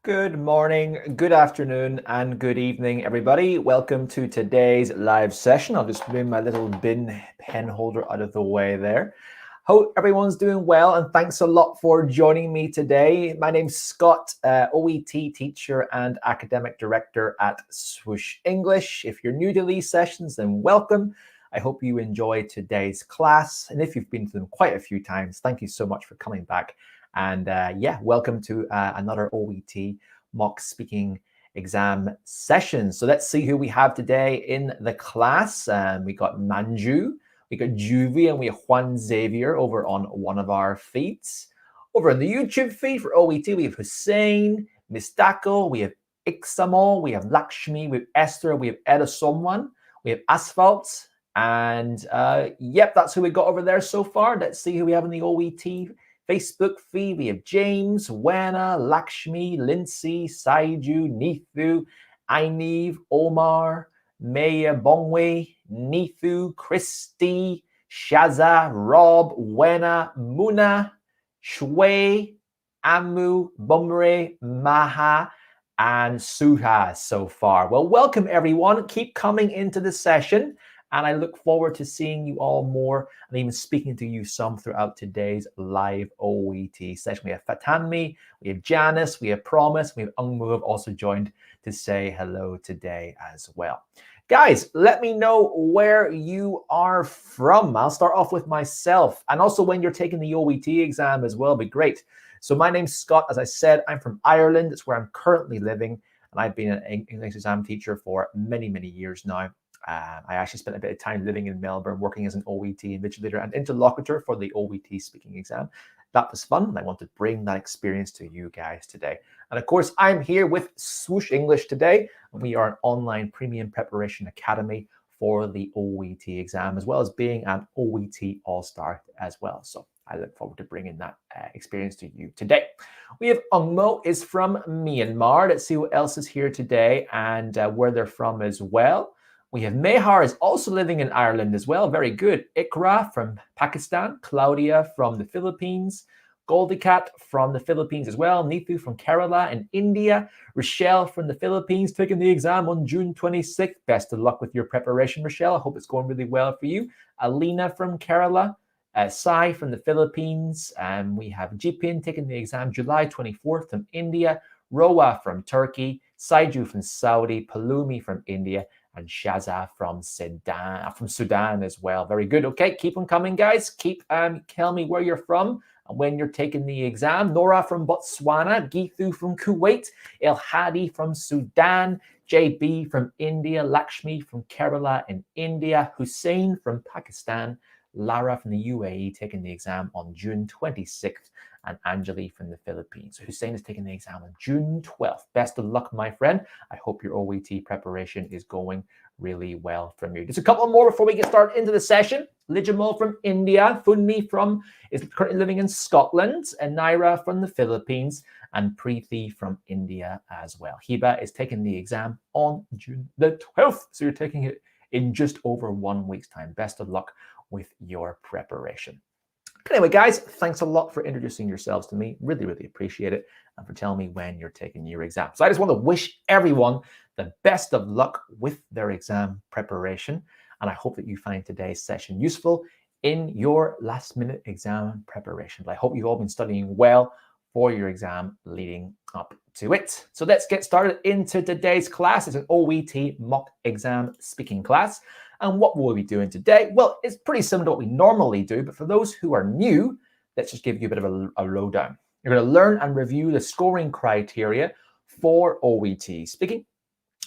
Good morning, good afternoon, and good evening, everybody. Welcome to today's live session. I'll just move my little bin pen holder out of the way there. Hope everyone's doing well, and thanks a lot for joining me today. My name's Scott, OET teacher and academic director at Swoosh English. If you're new to these sessions, then welcome. I hope you enjoy today's class. And if you've been to them quite a few times, thank you so much for coming back. And welcome to another OET mock speaking exam session. So let's see who we have today in the class. We got Manju, we got Juvie, and we have Juan Xavier over on one of our feeds. Over on the YouTube feed for OET, we have Hussein, Mistako, we have Ixamo, we have Lakshmi, we have Esther, we have Eda Somwan, we have Asphalt, and yep, that's who we got over there so far. Let's see who we have in the OET Facebook feed. We have James, Wena, Lakshmi, Lindsay, Saiju, Nithu, Ainev, Omar, Maya, Bongwe, Nithu, Christy, Shaza, Rob, Wena, Muna, Shui, Amu, Bumre, Maha, and Suha so far. Well, welcome everyone. Keep coming into the session. And I look forward to seeing you all more and even speaking to you some throughout today's live OET session. We have Fatanmi, we have Janice, we have Promise, we have Ungmu have also joined to say hello today as well. Guys, let me know where you are from. I'll start off with myself. And also when you're taking the OET exam as well, be great. So my name's Scott. As I said, I'm from Ireland. It's where I'm currently living. And I've been an English exam teacher for many, many years now. I actually spent a bit of time living in Melbourne, working as an OET invigilator and interlocutor for the OET speaking exam. That was fun, and I want to bring that experience to you guys today. And of course, I'm here with Swoosh English today. We are an online premium preparation academy for the OET exam, as well as being an OET All-Star as well. So I look forward to bringing that experience to you today. We have Ungmo is from Myanmar. Let's see who else is here today and where they're from as well. We have Mehar is also living in Ireland as well. Very good. Ikra from Pakistan. Claudia from the Philippines. Goldikat from the Philippines as well. Nithu from Kerala in India. Rochelle from the Philippines taking the exam on June 26th. Best of luck with your preparation, Rochelle. I hope it's going really well for you. Alina from Kerala. Sai from the Philippines. We have Jipin taking the exam July 24th from India. Roa from Turkey. Saiju from Saudi. Palumi from India. And Shaza from Sudan as well. Very good. Okay, keep them coming, guys. Keep tell me where you're from and when you're taking the exam. Nora from Botswana, Geethu from Kuwait, El Hadi from Sudan, JB from India, Lakshmi from Kerala in India, Hussein from Pakistan, Lara from the UAE taking the exam on June 26th, and Anjali from the Philippines. So Hussein is taking the exam on June 12th. Best of luck, my friend. I hope your OET preparation is going really well from you. Just a couple more before we get started into the session. Lijamal from India, Funmi is currently living in Scotland, and Naira from the Philippines, and Preeti from India as well. Hiba is taking the exam on June the 12th. So you're taking it in just over 1 week's time. Best of luck with your preparation. Anyway, guys, thanks a lot for introducing yourselves to me. Really, really appreciate it. And for telling me when you're taking your exam. So I just want to wish everyone the best of luck with their exam preparation. And I hope that you find today's session useful in your last minute exam preparation. I hope you've all been studying well for your exam leading up to it. So let's get started into today's class. It's an OET mock exam speaking class. And what will we be doing today? Well, it's pretty similar to what we normally do, but for those who are new, let's just give you a bit of a lowdown. You're going to learn and review the scoring criteria for OET speaking.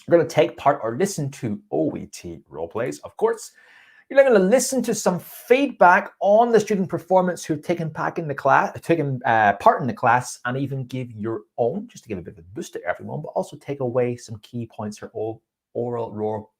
You're going to take part or listen to OET role plays, of course. You're going to listen to some feedback on the student performance who've taken part in the class, and even give your own, just to give a bit of a boost to everyone, but also take away some key points for oral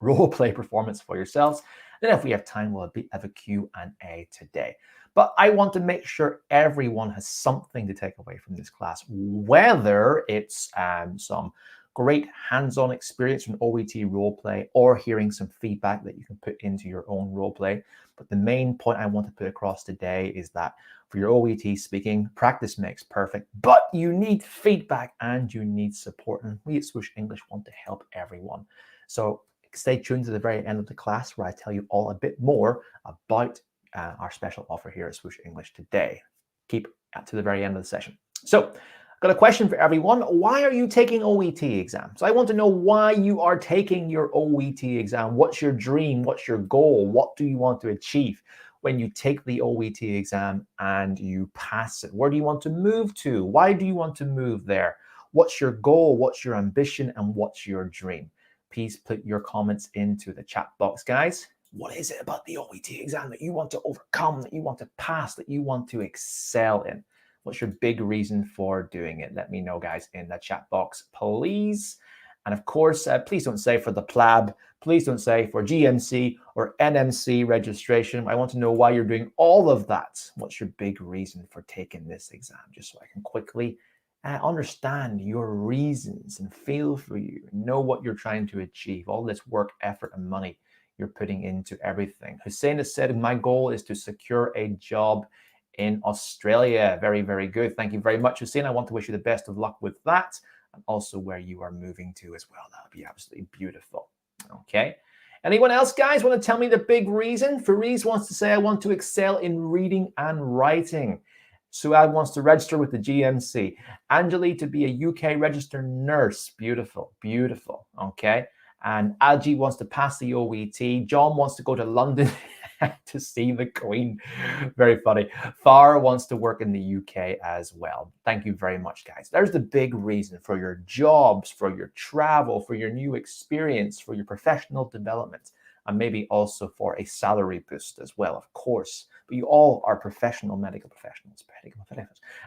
role play performance for yourselves. Then if we have time, we'll have a Q&A today. But I want to make sure everyone has something to take away from this class, whether it's some great hands-on experience from OET roleplay or hearing some feedback that you can put into your own roleplay. But the main point I want to put across today is that for your OET speaking, practice makes perfect, but you need feedback and you need support. And we at Swoosh English want to help everyone. So stay tuned to the very end of the class where I tell you all a bit more about our special offer here at Swoosh English today. Keep to the very end of the session. So I've got a question for everyone. Why are you taking OET exams? I want to know why you are taking your OET exam. What's your dream? What's your goal? What do you want to achieve when you take the OET exam and you pass it? Where do you want to move to? Why do you want to move there? What's your goal? What's your ambition? And what's your dream? Please put your comments into the chat box, guys. What is it about the OET exam that you want to overcome, that you want to pass, that you want to excel in? What's your big reason for doing it? Let me know, guys, in the chat box, please. And of course, please don't say for the PLAB. Please don't say for GMC or NMC registration. I want to know why you're doing all of that. What's your big reason for taking this exam? Just so I can quickly understand your reasons and feel for you, know what you're trying to achieve, all this work, effort, and money you're putting into everything. Hussein has said, my goal is to secure a job in Australia. Very, very good. Thank you very much, Hussein. I want to wish you the best of luck with that, and also where you are moving to as well. That would be absolutely beautiful. Okay. Anyone else, guys, want to tell me the big reason? Fariz wants to say, I want to excel in reading and writing. Suad wants to register with the GMC. Anjali to be a UK registered nurse. Beautiful, beautiful. Okay. And Algie wants to pass the OET. John wants to go to London to see the Queen. Very funny. Farah wants to work in the UK as well. Thank you very much, guys. There's the big reason for your jobs, for your travel, for your new experience, for your professional development, and maybe also for a salary boost as well, of course. But you all are professional medical professionals,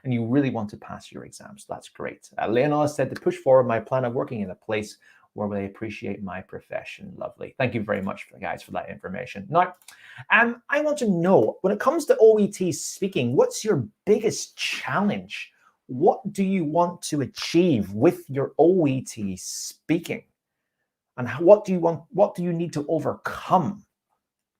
and you really want to pass your exams. That's great. Leonora said to push forward my plan of working in a place where they appreciate my profession. Lovely. Thank you very much, guys, for that information. Now, I want to know, when it comes to OET speaking, what's your biggest challenge? What do you want to achieve with your OET speaking? And what do you need to overcome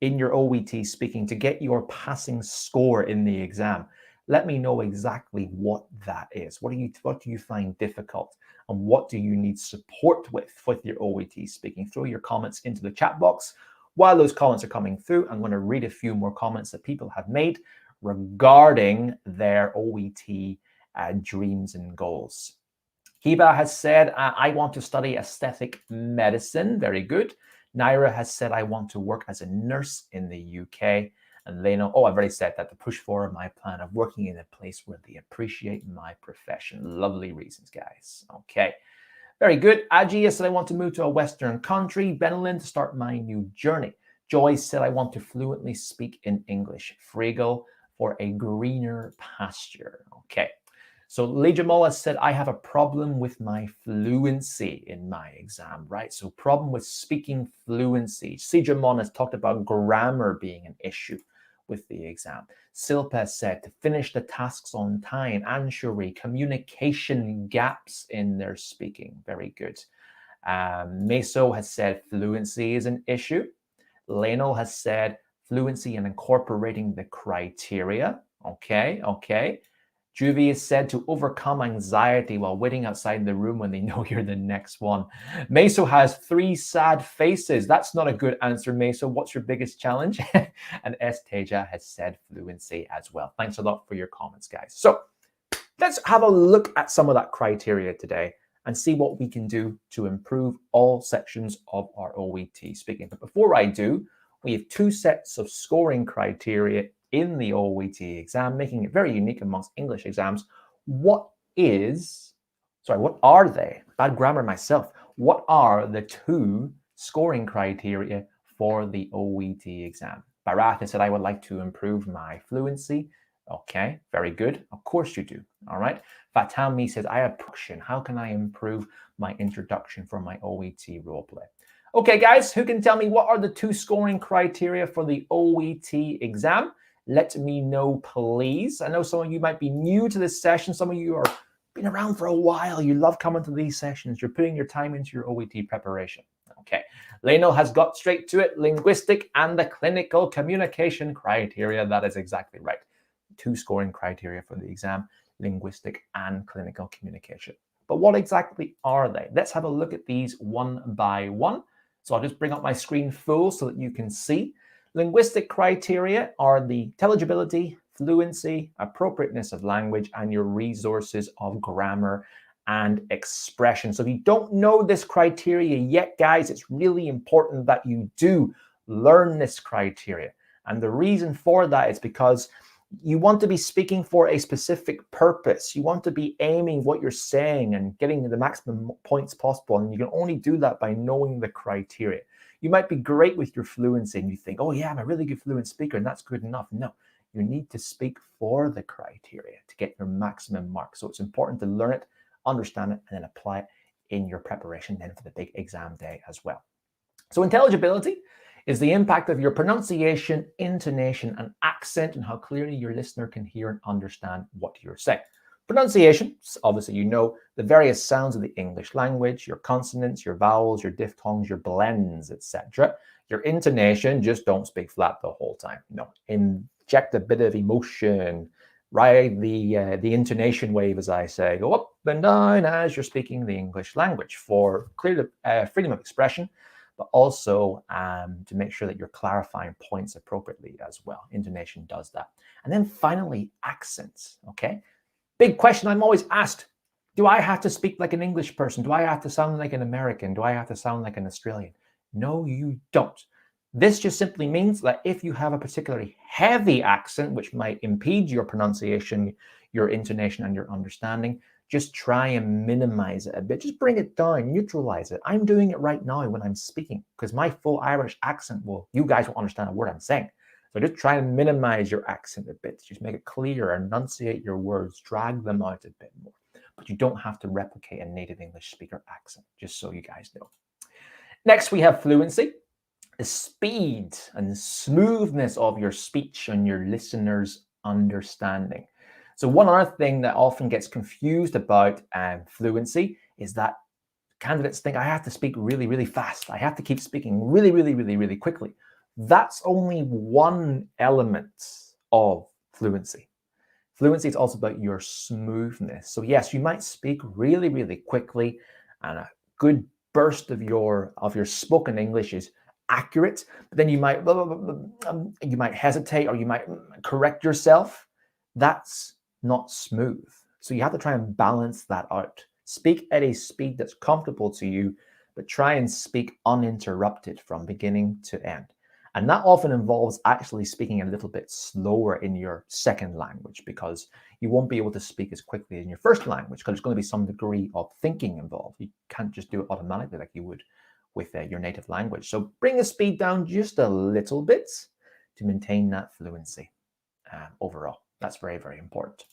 in your OET speaking to get your passing score in the exam? Let me know exactly what that is. What do you find difficult? And what do you need support with your OET speaking? Throw your comments into the chat box. While those comments are coming through, I'm going to read a few more comments that people have made regarding their OET dreams and goals. Hiba has said, I want to study aesthetic medicine. Very good. Naira has said, I want to work as a nurse in the UK. And Leno, I've already said that, to push forward my plan of working in a place where they appreciate my profession. Lovely reasons, guys. Okay. Very good. Aji said, I want to move to a Western country. Benelin, to start my new journey. Joy said, I want to fluently speak in English. Fregal, for a greener pasture. Okay. So Lee Jamal has said, I have a problem with my fluency in my exam, right? So problem with speaking fluency. Sijamon has talked about grammar being an issue with the exam. Silpa said to finish the tasks on time. Anshuri, communication gaps in their speaking. Very good. Meso has said fluency is an issue. Leno has said fluency and incorporating the criteria. Okay, okay. Juvie is said to overcome anxiety while waiting outside the room when they know you're the next one. Meso has 3 sad faces. That's not a good answer, Meso. What's your biggest challenge? And S. Teja has said fluency as well. Thanks a lot for your comments, guys. So let's have a look at some of that criteria today and see what we can do to improve all sections of our OET speaking. But before I do, we have 2 sets of scoring criteria in the OET exam, making it very unique amongst English exams. What are they? Bad grammar myself. What are the 2 scoring criteria for the OET exam? Bharat said, I would like to improve my fluency. Okay, very good. Of course you do. All right. Fatami says, I have production. How can I improve my introduction for my OET roleplay? Okay, guys, who can tell me what are the 2 scoring criteria for the OET exam? Let me know, please. I know some of you might be new to this session. Some of you are been around for a while. You love coming to these sessions. You're putting your time into your OET preparation. Okay, Lionel has got straight to it. Linguistic and the clinical communication criteria. That is exactly right. 2 scoring criteria for the exam, linguistic and clinical communication. But what exactly are they? Let's have a look at these one by one. So I'll just bring up my screen full so that you can see. Linguistic criteria are the intelligibility, fluency, appropriateness of language, and your resources of grammar and expression. So if you don't know this criteria yet, guys, it's really important that you do learn this criteria. And the reason for that is because you want to be speaking for a specific purpose. You want to be aiming what you're saying and getting the maximum points possible. And you can only do that by knowing the criteria. You might be great with your fluency and you think, oh yeah, I'm a really good fluent speaker and that's good enough. No, you need to speak for the criteria to get your maximum mark. So it's important to learn it, understand it, and then apply it in your preparation then for the big exam day as well. So intelligibility is the impact of your pronunciation, intonation, and accent and how clearly your listener can hear and understand what you're saying. Pronunciation, obviously you know the various sounds of the English language, your consonants, your vowels, your diphthongs, your blends, etc. Your intonation, just don't speak flat the whole time. No, inject a bit of emotion, ride the intonation wave, as I say, go up and down as you're speaking the English language for clear freedom of expression, but also to make sure that you're clarifying points appropriately as well. Intonation does that. And then finally, accents, okay? Big question I'm always asked, do I have to speak like an English person? Do I have to sound like an American? Do I have to sound like an Australian? No, you don't. This just simply means that if you have a particularly heavy accent, which might impede your pronunciation, your intonation, and your understanding, just try and minimize it a bit. Just bring it down, neutralize it. I'm doing it right now when I'm speaking because my full Irish accent you guys won't understand a word I'm saying. So just try and minimize your accent a bit. Just make it clear, enunciate your words, drag them out a bit more. But you don't have to replicate a native English speaker accent, just so you guys know. Next, we have fluency. The speed and smoothness of your speech and your listeners' understanding. So one other thing that often gets confused about fluency is that candidates think I have to speak really, really fast. I have to keep speaking really, really, really, really quickly. That's only one element of fluency. Fluency is also about your smoothness. So yes, you might speak really, really quickly, and a good burst of your spoken English is accurate, but then you might hesitate or you might correct yourself. That's not smooth. So you have to try and balance that out. Speak at a speed that's comfortable to you, but try and speak uninterrupted from beginning to end. And that often involves actually speaking a little bit slower in your second language because you won't be able to speak as quickly in your first language because there's going to be some degree of thinking involved. You can't just do it automatically like you would with your native language. So bring the speed down just a little bit to maintain that fluency overall. That's very, very important.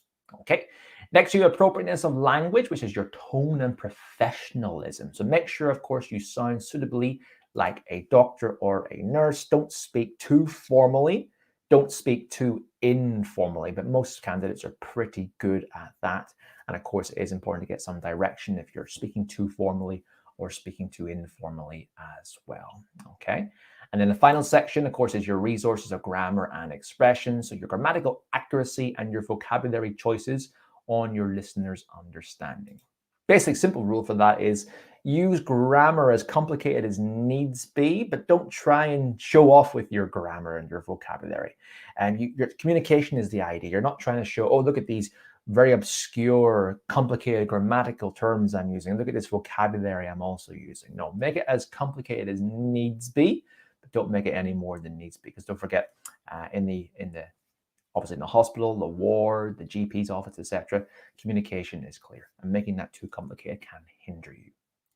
Okay, next to appropriateness of language, which is your tone and professionalism. So make sure, of course, you sound suitably like a doctor or a nurse. Don't speak too formally. Don't speak too informally, but most candidates are pretty good at that. And of course, it is important to get some direction if you're speaking too formally or speaking too informally as well, okay? And then the final section, of course, is your resources of grammar and expression. So your grammatical accuracy and your vocabulary choices on your listener's understanding. Basic simple rule for that is use grammar as complicated as needs be, but don't try and show off with your grammar and your vocabulary. And your communication is the idea. You're not trying to show, oh, look at these very obscure, complicated grammatical terms I'm using. Look at this vocabulary I'm also using. No, make it as complicated as needs be, but don't make it any more than needs be. Because don't forget, obviously in the hospital, the ward, the GP's office, etc., communication is clear, and making that too complicated can hinder you.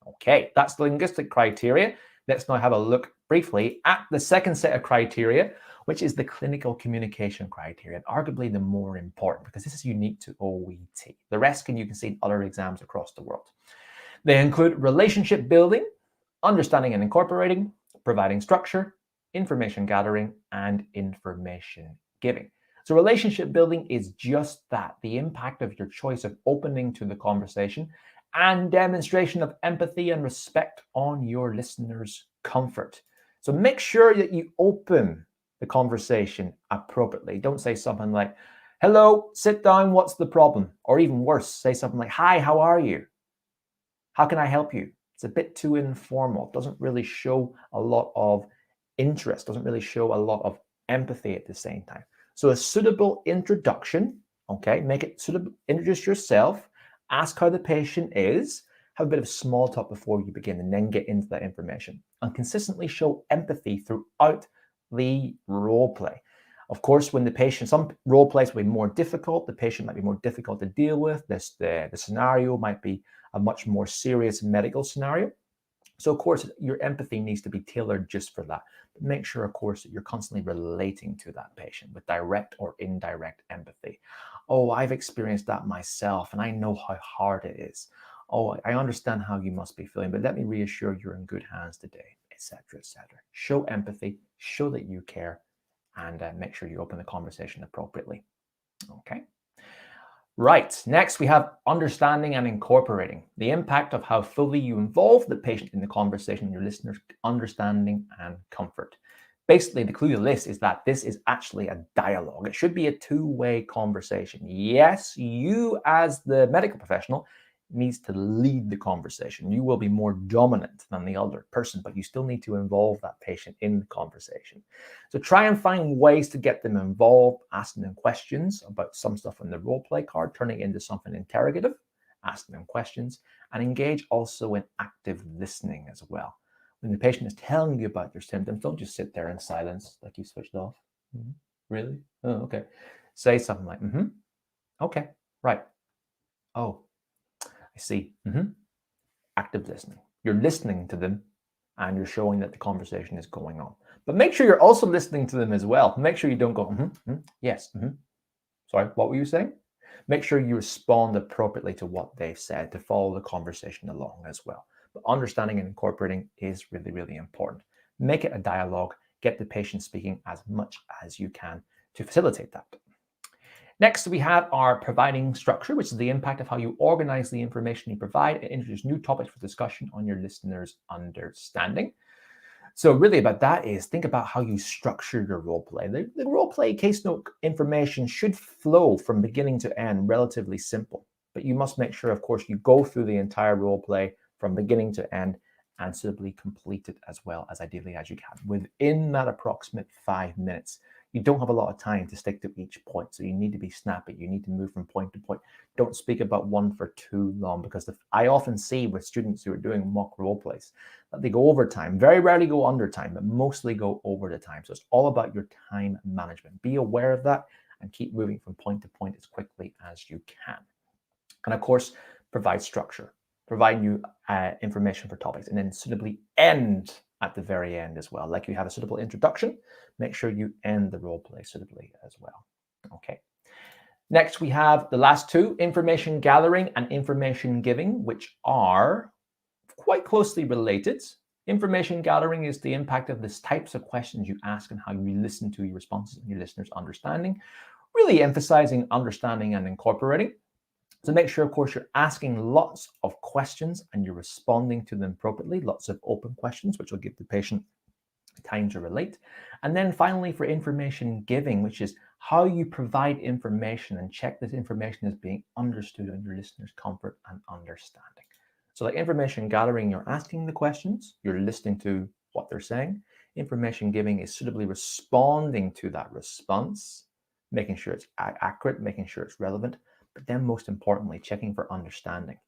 Okay, that's the linguistic criteria. Let's now have a look briefly at the second set of criteria, which is the clinical communication criteria, and arguably the more important because this is unique to OET. The rest you can see in other exams across the world. They include relationship building, understanding and incorporating, providing structure, information gathering, and information giving. So relationship building is just that, the impact of your choice of opening to the conversation and demonstration of empathy and respect on your listener's comfort. So make sure that you open the conversation appropriately. Don't say something like, hello, sit down, what's the problem? Or even worse, say something like, hi, how are you? How can I help you? It's a bit too informal. It doesn't really show a lot of interest, doesn't really show a lot of empathy at the same time. So a suitable introduction, okay, make it suitable, introduce yourself, ask how the patient is, have a bit of small talk before you begin, and then get into that information. And consistently show empathy throughout the role play. Of course, when the patient, some role plays will be more difficult, the patient might be more difficult to deal with, the scenario might be a much more serious medical scenario. So, of course, your empathy needs to be tailored just for that. But make sure, of course, that you're constantly relating to that patient with direct or indirect empathy. Oh, I've experienced that myself, and I know how hard it is. Oh, I understand how you must be feeling, but let me reassure you're in good hands today, etc., etc. Show empathy, show that you care, and make sure you open the conversation appropriately. Okay. Right, next we have understanding and incorporating. The impact of how fully you involve the patient in the conversation, your listener's understanding and comfort. Basically, the clue to this is that this is actually a dialogue. It should be a two-way conversation. Yes, you as the medical professional needs to lead the conversation. You will be more dominant than the other person, but you still need to involve that patient in the conversation. So try and find ways to get them involved, asking them questions about some stuff on the role play card, turning it into something interrogative, asking them questions, and engage also in active listening as well. When the patient is telling you about their symptoms, don't just sit there in silence like you switched off. Mm-hmm. Really? Oh, okay. Say something like, okay, right. Oh, I see. Active listening. You're listening to them and you're showing that the conversation is going on. But make sure you're also listening to them as well. Make sure you don't go, yes, sorry, what were you saying? Make sure you respond appropriately to what they've said to follow the conversation along as well. But understanding and incorporating is really, really important. Make it a dialogue. Get the patient speaking as much as you can to facilitate that. Next, we have our providing structure, which is the impact of how you organize the information you provide and introduce new topics for discussion on your listener's understanding. So really about that is think about how you structure your role play. The role play case note information should flow from beginning to end, relatively simple. But you must make sure, of course, you go through the entire role play from beginning to end and suitably complete it as well as ideally as you can within that approximate 5 minutes. You don't have a lot of time to stick to each point, so you need to be snappy. You need to move from point to point. Don't speak about one for too long, because I often see with students who are doing mock role plays that they go over time. Very rarely go under time, but mostly go over the time. So it's all about your time management. Be aware of that and keep moving from point to point as quickly as you can. And of course, provide structure, provide new information for topics, and then suitably end at the very end as well. Like you have a suitable introduction, make sure you end the role play suitably as well. Okay. Next, we have the last two, information gathering and information giving, which are quite closely related. Information gathering is the impact of the types of questions you ask and how you listen to your responses and your listeners' understanding, really emphasizing understanding and incorporating. So make sure, of course, you're asking lots of questions and you're responding to them appropriately, lots of open questions, which will give the patient time to relate. And then finally, for information giving, which is how you provide information and check that information is being understood on your listener's comfort and understanding. So like information gathering, you're asking the questions, you're listening to what they're saying. Information giving is suitably responding to that response, making sure it's accurate, making sure it's relevant, but then most importantly, checking for understanding.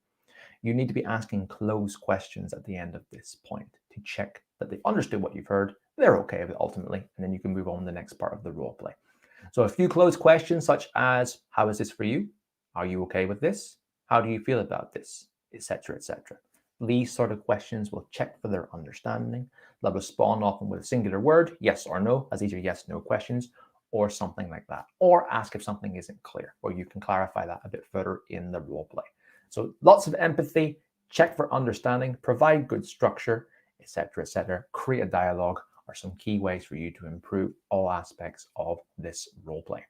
You need to be asking closed questions at the end of this point to check that they've understood what you've heard, they're okay with it ultimately, and then you can move on to the next part of the role play. So a few closed questions such as, how is this for you? Are you okay with this? How do you feel about this? Etc., etc. These sort of questions will check for their understanding. They'll respond often with a singular word, yes or no, as these are yes/no questions, or something like that. Or ask if something isn't clear, or you can clarify that a bit further in the role play. So lots of empathy, check for understanding, provide good structure, etc., etc. Create a dialogue are some key ways for you to improve all aspects of this role play.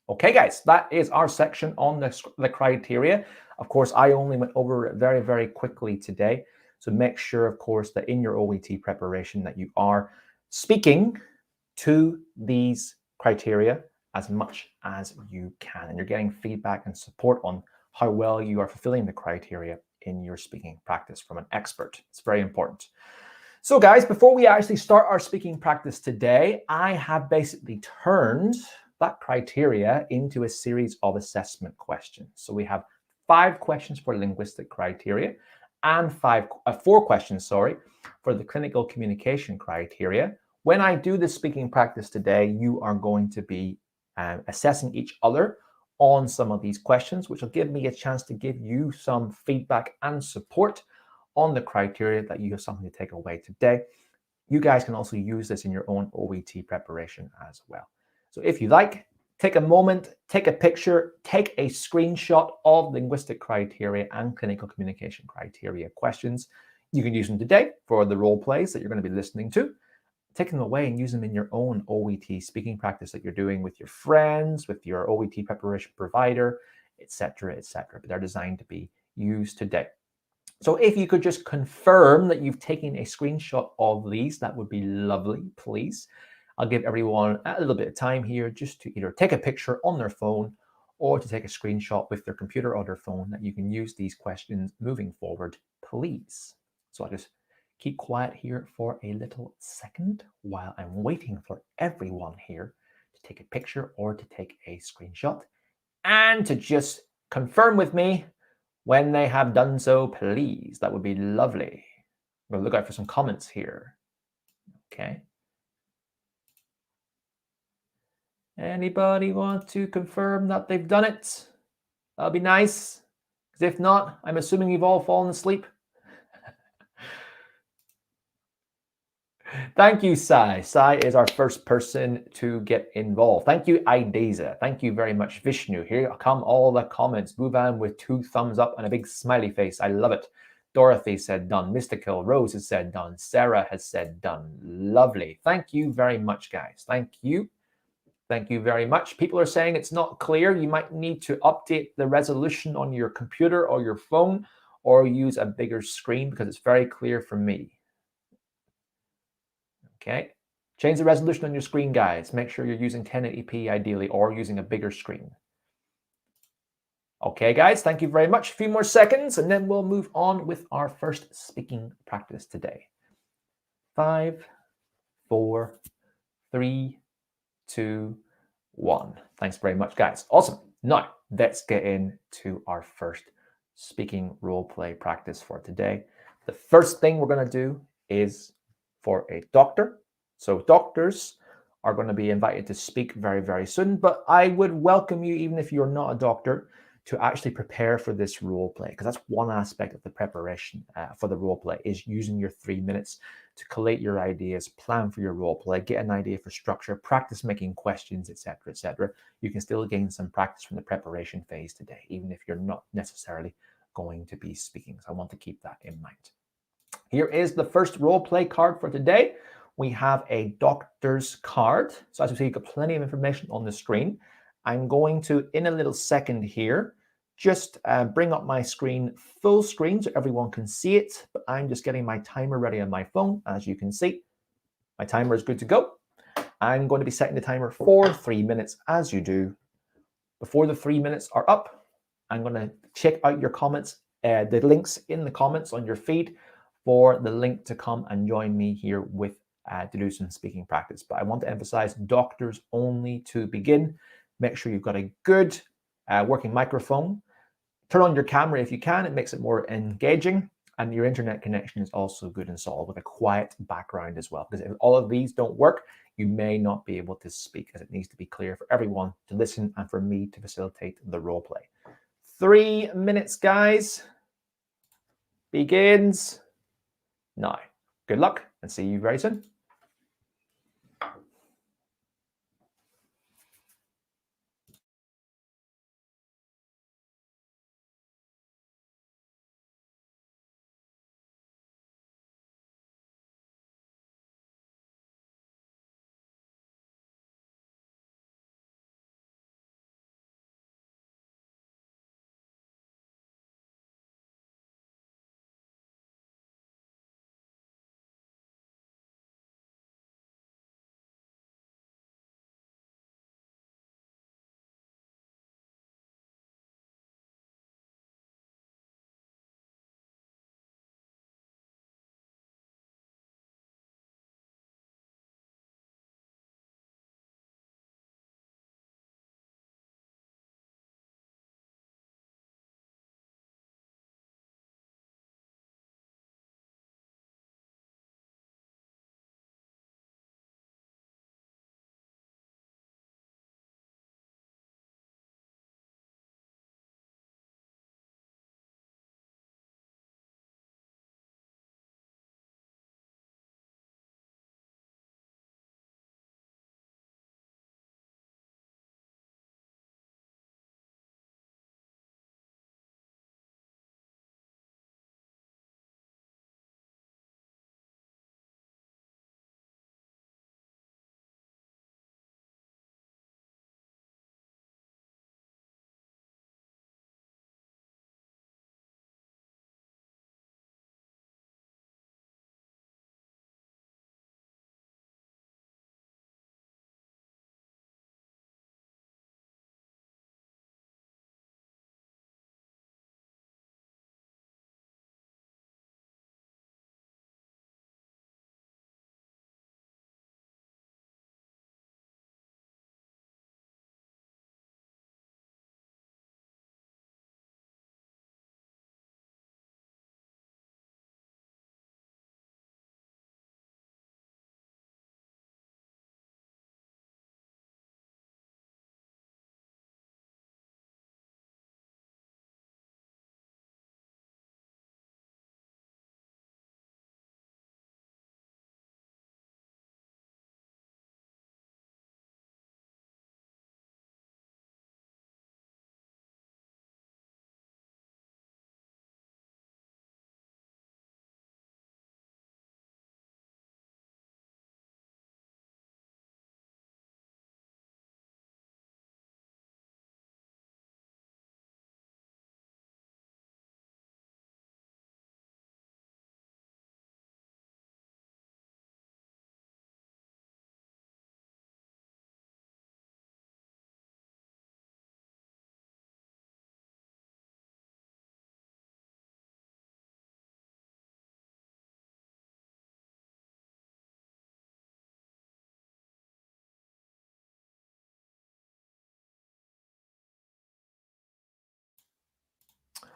Okay, guys, that is our section on the criteria. Of course, I only went over it very, very quickly today. So make sure, of course, that in your OET preparation that you are speaking to these criteria as much as you can. And you're getting feedback and support on how well you are fulfilling the criteria in your speaking practice from an expert. It's very important. So guys, before we actually start our speaking practice today, I have basically turned that criteria into a series of assessment questions. So we have 5 questions for linguistic criteria and 4 questions, for the clinical communication criteria. When I do the speaking practice today, you are going to be assessing each other on some of these questions, which will give me a chance to give you some feedback and support on the criteria that you have something to take away today. You guys can also use this in your own OET preparation as well. So if you like, take a moment, take a picture, take a screenshot of linguistic criteria and clinical communication criteria questions. You can use them today for the role plays that you're going to be listening to. Take them away and use them in your own OET speaking practice that you're doing with your friends, with your OET preparation provider, etc., etc. But they're designed to be used today. So if you could just confirm that you've taken a screenshot of these, that would be lovely, please. I'll give everyone a little bit of time here just to either take a picture on their phone or to take a screenshot with their computer or their phone that you can use these questions moving forward, please. So I'll just keep quiet here for a little second while I'm waiting for everyone here to take a picture or to take a screenshot and to just confirm with me when they have done so, please. That would be lovely. We'll look out for some comments here. Okay. Anybody want to confirm that they've done it? That'll be nice. Because if not, I'm assuming you've all fallen asleep. Thank you, Sai. Sai is our first person to get involved. Thank you, Ideza. Thank you very much, Vishnu. Here come all the comments. Bhuvan with 2 thumbs up and a big smiley face. I love it. Dorothy said done. Mystical Rose has said done. Sarah has said done. Lovely. Thank you very much, guys. Thank you. Thank you very much. People are saying it's not clear. You might need to update the resolution on your computer or your phone or use a bigger screen because it's very clear for me. Okay. Change the resolution on your screen, guys. Make sure you're using 1080p ideally or using a bigger screen. Okay, guys, thank you very much. A few more seconds, and then we'll move on with our first speaking practice today. 5, 4, 3, 2, 1. Thanks very much, guys. Awesome. Now, let's get into our first speaking role play practice for today. The first thing we're going to do is for a doctor. So doctors are going to be invited to speak very, very soon, but I would welcome you, even if you're not a doctor, to actually prepare for this role play, because that's one aspect of the preparation for the role play is using your 3 minutes to collate your ideas, plan for your role play, get an idea for structure, practice making questions, etc., etc. You can still gain some practice from the preparation phase today, even if you're not necessarily going to be speaking. So I want to keep that in mind. Here is the first role play card for today. We have a doctor's card. So as you see, you've got plenty of information on the screen. I'm going to, in a little second here, just bring up my screen full screen so everyone can see it. But I'm just getting my timer ready on my phone. As you can see, my timer is good to go. I'm going to be setting the timer for 3 minutes as you do. Before the 3 minutes are up, I'm going to check out your comments, the links in the comments on your feed for the link to come and join me here with to do some speaking practice. But I want to emphasize doctors only to begin. Make sure you've got a good working microphone. Turn on your camera if you can. It makes it more engaging. And your internet connection is also good and solid with a quiet background as well. Because if all of these don't work, you may not be able to speak, as it needs to be clear for everyone to listen and for me to facilitate the role play. 3 minutes, guys. Begins now. Good luck and see you very soon.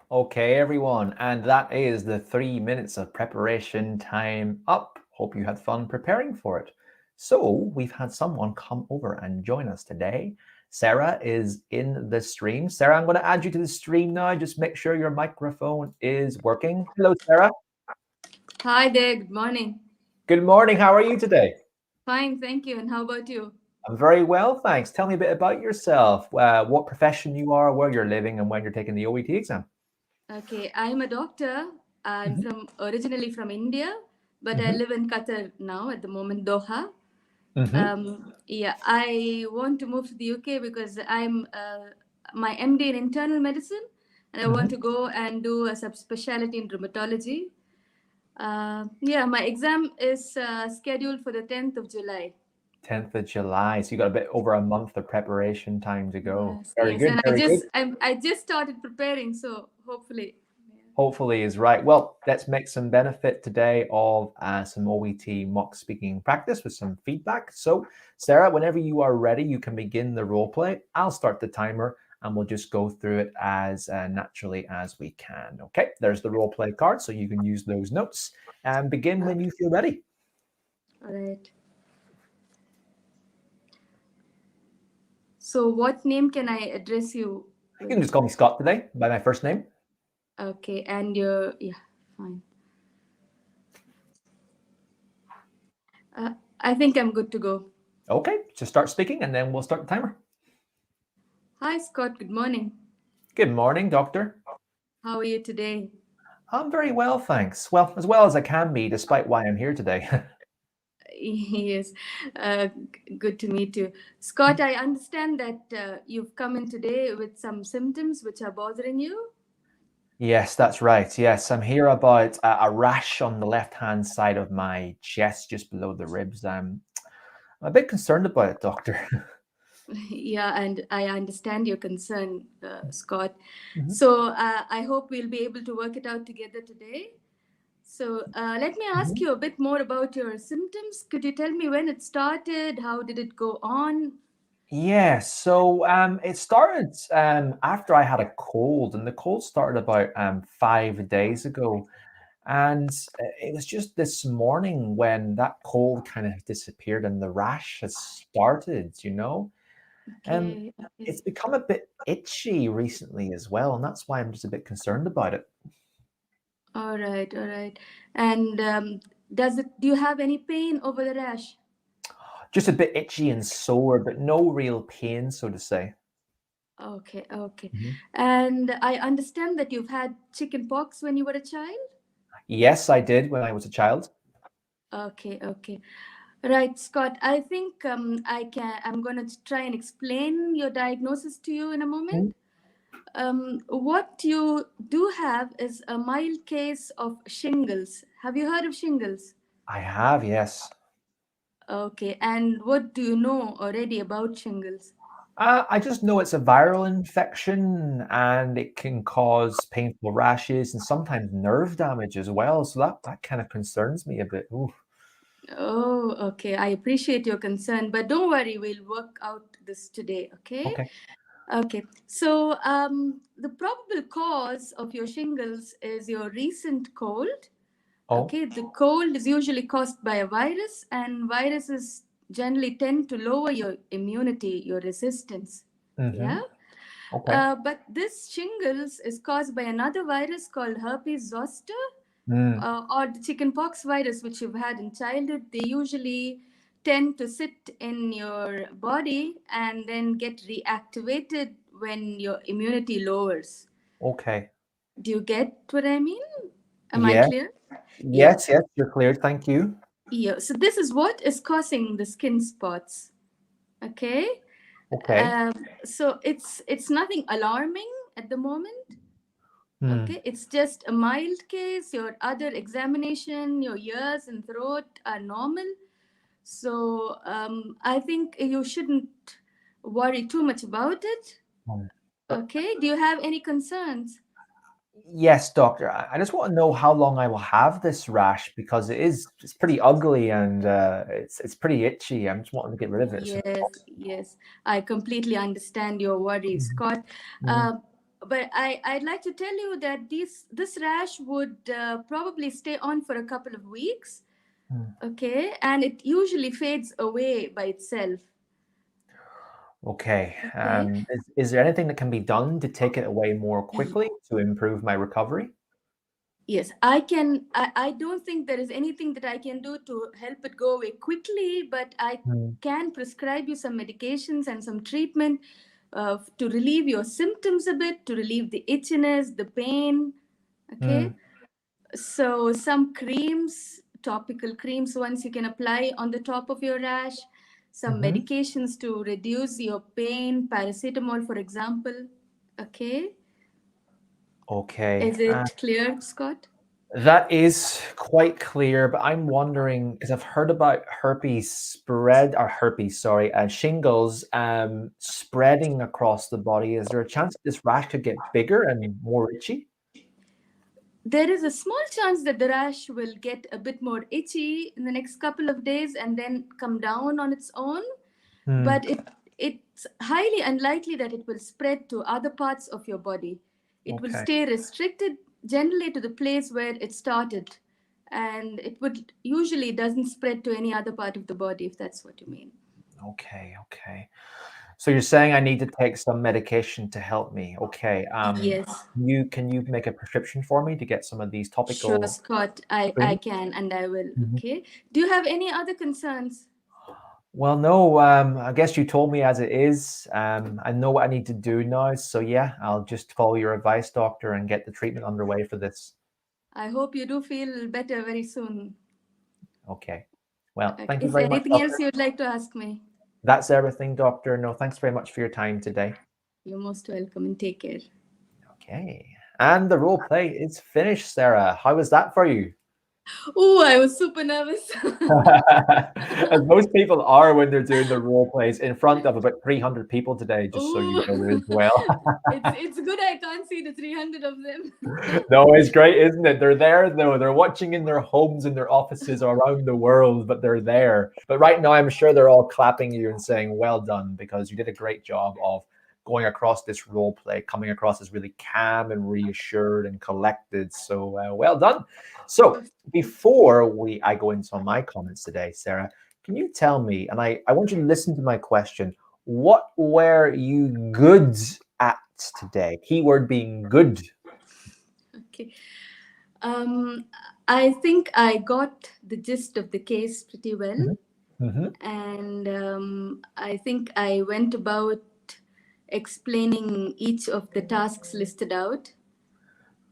Okay, everyone, and that is the 3 minutes of preparation time up. Hope you had fun preparing for it. So, we've had someone come over and join us today. Sarah is in the stream. Sarah, I'm going to add you to the stream now. Just make sure your microphone is working. Hello, Sarah. Hi there, good morning. Good morning. How are you today? Fine, thank you. And how about you? I'm very well, thanks. Tell me a bit about yourself, what profession you are, where you're living, and when you're taking the OET exam. Okay, I'm a doctor. I'm Hmm. from originally from India, but I Hmm. live in Qatar now at the moment, Doha. Hmm. Yeah, I want to move to the UK because I'm my MD in internal medicine, and I want Hmm. to go and do a subspecialty in rheumatology. Yeah, my exam is scheduled for the 10th of July. 10th of July. So you got a bit over a month of preparation time to go. Yes, Very yes, good, and very good. I just started preparing, so hopefully. Hopefully is right. Well, let's make some benefit today of some OET mock speaking practice with some feedback. So, Sarah, whenever you are ready, you can begin the role play. I'll start the timer and we'll just go through it as naturally as we can. Okay, there's the role play card, so you can use those notes and begin when you feel ready. All right. So, what name can I address you You can with? just call me Scott today by my first name. Okay, and your yeah, fine. I think I'm good to go. Okay, just start speaking and then we'll start the timer. Hi, Scott. Good morning. Good morning, doctor. How are you today? I'm very well, thanks. Well as I can be, despite why I'm here today. Yes, good to meet you, Scott. I understand that you've come in today with some symptoms which are bothering you. Yes, that's right. Yes, I'm here about a rash on the left-hand side of my chest, just below the ribs. I'm a bit concerned about it, doctor. Yeah, and I understand your concern, Scott. Mhm, So I hope we'll be able to work it out together today. So let me ask mhm. you a bit more about your symptoms. Could you tell me when it started? How did it go on? Yeah, so it started after I had a cold, and the cold started about 5 days ago. And it was just this morning when that cold kind of disappeared and the rash has started. Um, Okay, it's okay. become a bit itchy recently as well, and that's why I'm just a bit concerned about it. All right, all right. And does it? Do you have any pain over the rash? Just a bit itchy and sore, but no real pain, so to say. Okay, okay. Mhm. And I understand that you've had chicken pox when you were a child. Yes, I did when I was a child. Okay, okay. Right, Scott. I think I'm going to try and explain your diagnosis to you in a Mhm. moment. What you do have is a mild case of shingles. Have you heard of shingles? I have, yes. Okay, and what do you know already about shingles? I just know it's a viral infection and it can cause painful rashes and sometimes nerve damage as well. So that kind of concerns me a bit. Ooh, Oh, okay. I appreciate your concern, but don't worry, we'll work out this today, okay? okay. Okay. So, the probable cause of your shingles is your recent cold. Oh, Okay, the cold is usually caused by a virus, and viruses generally tend to lower your immunity, your resistance. mm-hmm. Yeah. Okay. But this shingles is caused by another virus called herpes zoster, Mm, or the chickenpox virus, which you've had in childhood. They usually tend to sit in your body and then get reactivated when your immunity lowers. okay. Do you get what I mean? Am I Yeah. clear? Yeah. Yes, yes, you're cleared. Thank you. Yeah. So this is what is causing the skin spots. Okay. Okay. So it's nothing alarming at the moment. Hmm. Okay, it's just a mild case. Your other examination, your ears and throat are normal. So I think you shouldn't worry too much about it. Hmm. But Okay, do you have any concerns? yes, doctor. I just want to know how long I will have this rash because it's pretty ugly and it's pretty itchy. I'm just wanting to get rid of it as soon as Yes, possible. yes, I completely understand your worries, Mhm. Scott. Mm. but I'd like to tell you that this rash would probably stay on for a couple of weeks, Hmm. okay, and it usually fades away by itself. Okay. Okay. Is there anything that can be done to take it away more quickly to improve my recovery? Yes, I can. I don't think there is anything that I can do to help it go away quickly, but I Hmm. can prescribe you some medications and some treatment to relieve your symptoms a bit, to relieve the itchiness, the pain. Hmm. Okay. So, some creams, topical creams, once you can apply on the top of your rash, some Mm-hmm. medications to reduce your pain, paracetamol, for example. Okay. Okay. Is it clear, Scott? That is quite clear, but I'm wondering because I've heard about herpes, sorry, and shingles spreading across the body. Is there a chance this rash could get bigger and more itchy? There is a small chance that the rash will get a bit more itchy in the next couple of days and then come down on its own, Hmm. but it's highly unlikely that it will spread to other parts of your body. It will Okay. stay restricted generally to the place where it started, and it would usually doesn't spread to any other part of the body, if that's what you mean. Okay. Okay. So you're saying I need to take some medication to help me. Okay. Yes. Can you make a prescription for me to get some of these Sure, topical Scott, I treatments? can and I will. Mhm. Okay. Do you have any other concerns? Well, no, I guess you told me as it is. I know what I need to do now. So yeah, I'll just follow your advice, doctor, and get the treatment underway for this. I hope you do feel better very soon. Okay. Well, Okay. thank you Is there very much, anything else doctor. you'd like to ask me? That's everything, doctor. No, thanks very much for your time today. You're most welcome and take care. Okay. And the role play is finished, Sarah. How was that for you? Oh, I was super nervous. As most people are when they're doing the role plays in front of about 300 people today, just so you Oh, know as well. it's good I can't see the 300 of them. No, it's great, isn't it? They're there though. They're watching in their homes, in their offices around the world, but they're there. But right now, I'm sure they're all clapping you and saying, "Well done," because you did a great job of going across this role play, coming across as really calm and reassured and collected. So well done. So before I go into my comments today, Sarah, can you tell me? And I want you to listen to my question. What were you good at today? Keyword being good. Okay. Um, I think I got the gist of the case pretty well, Mhm. Mhm. and I think I went about explaining each of the tasks listed out.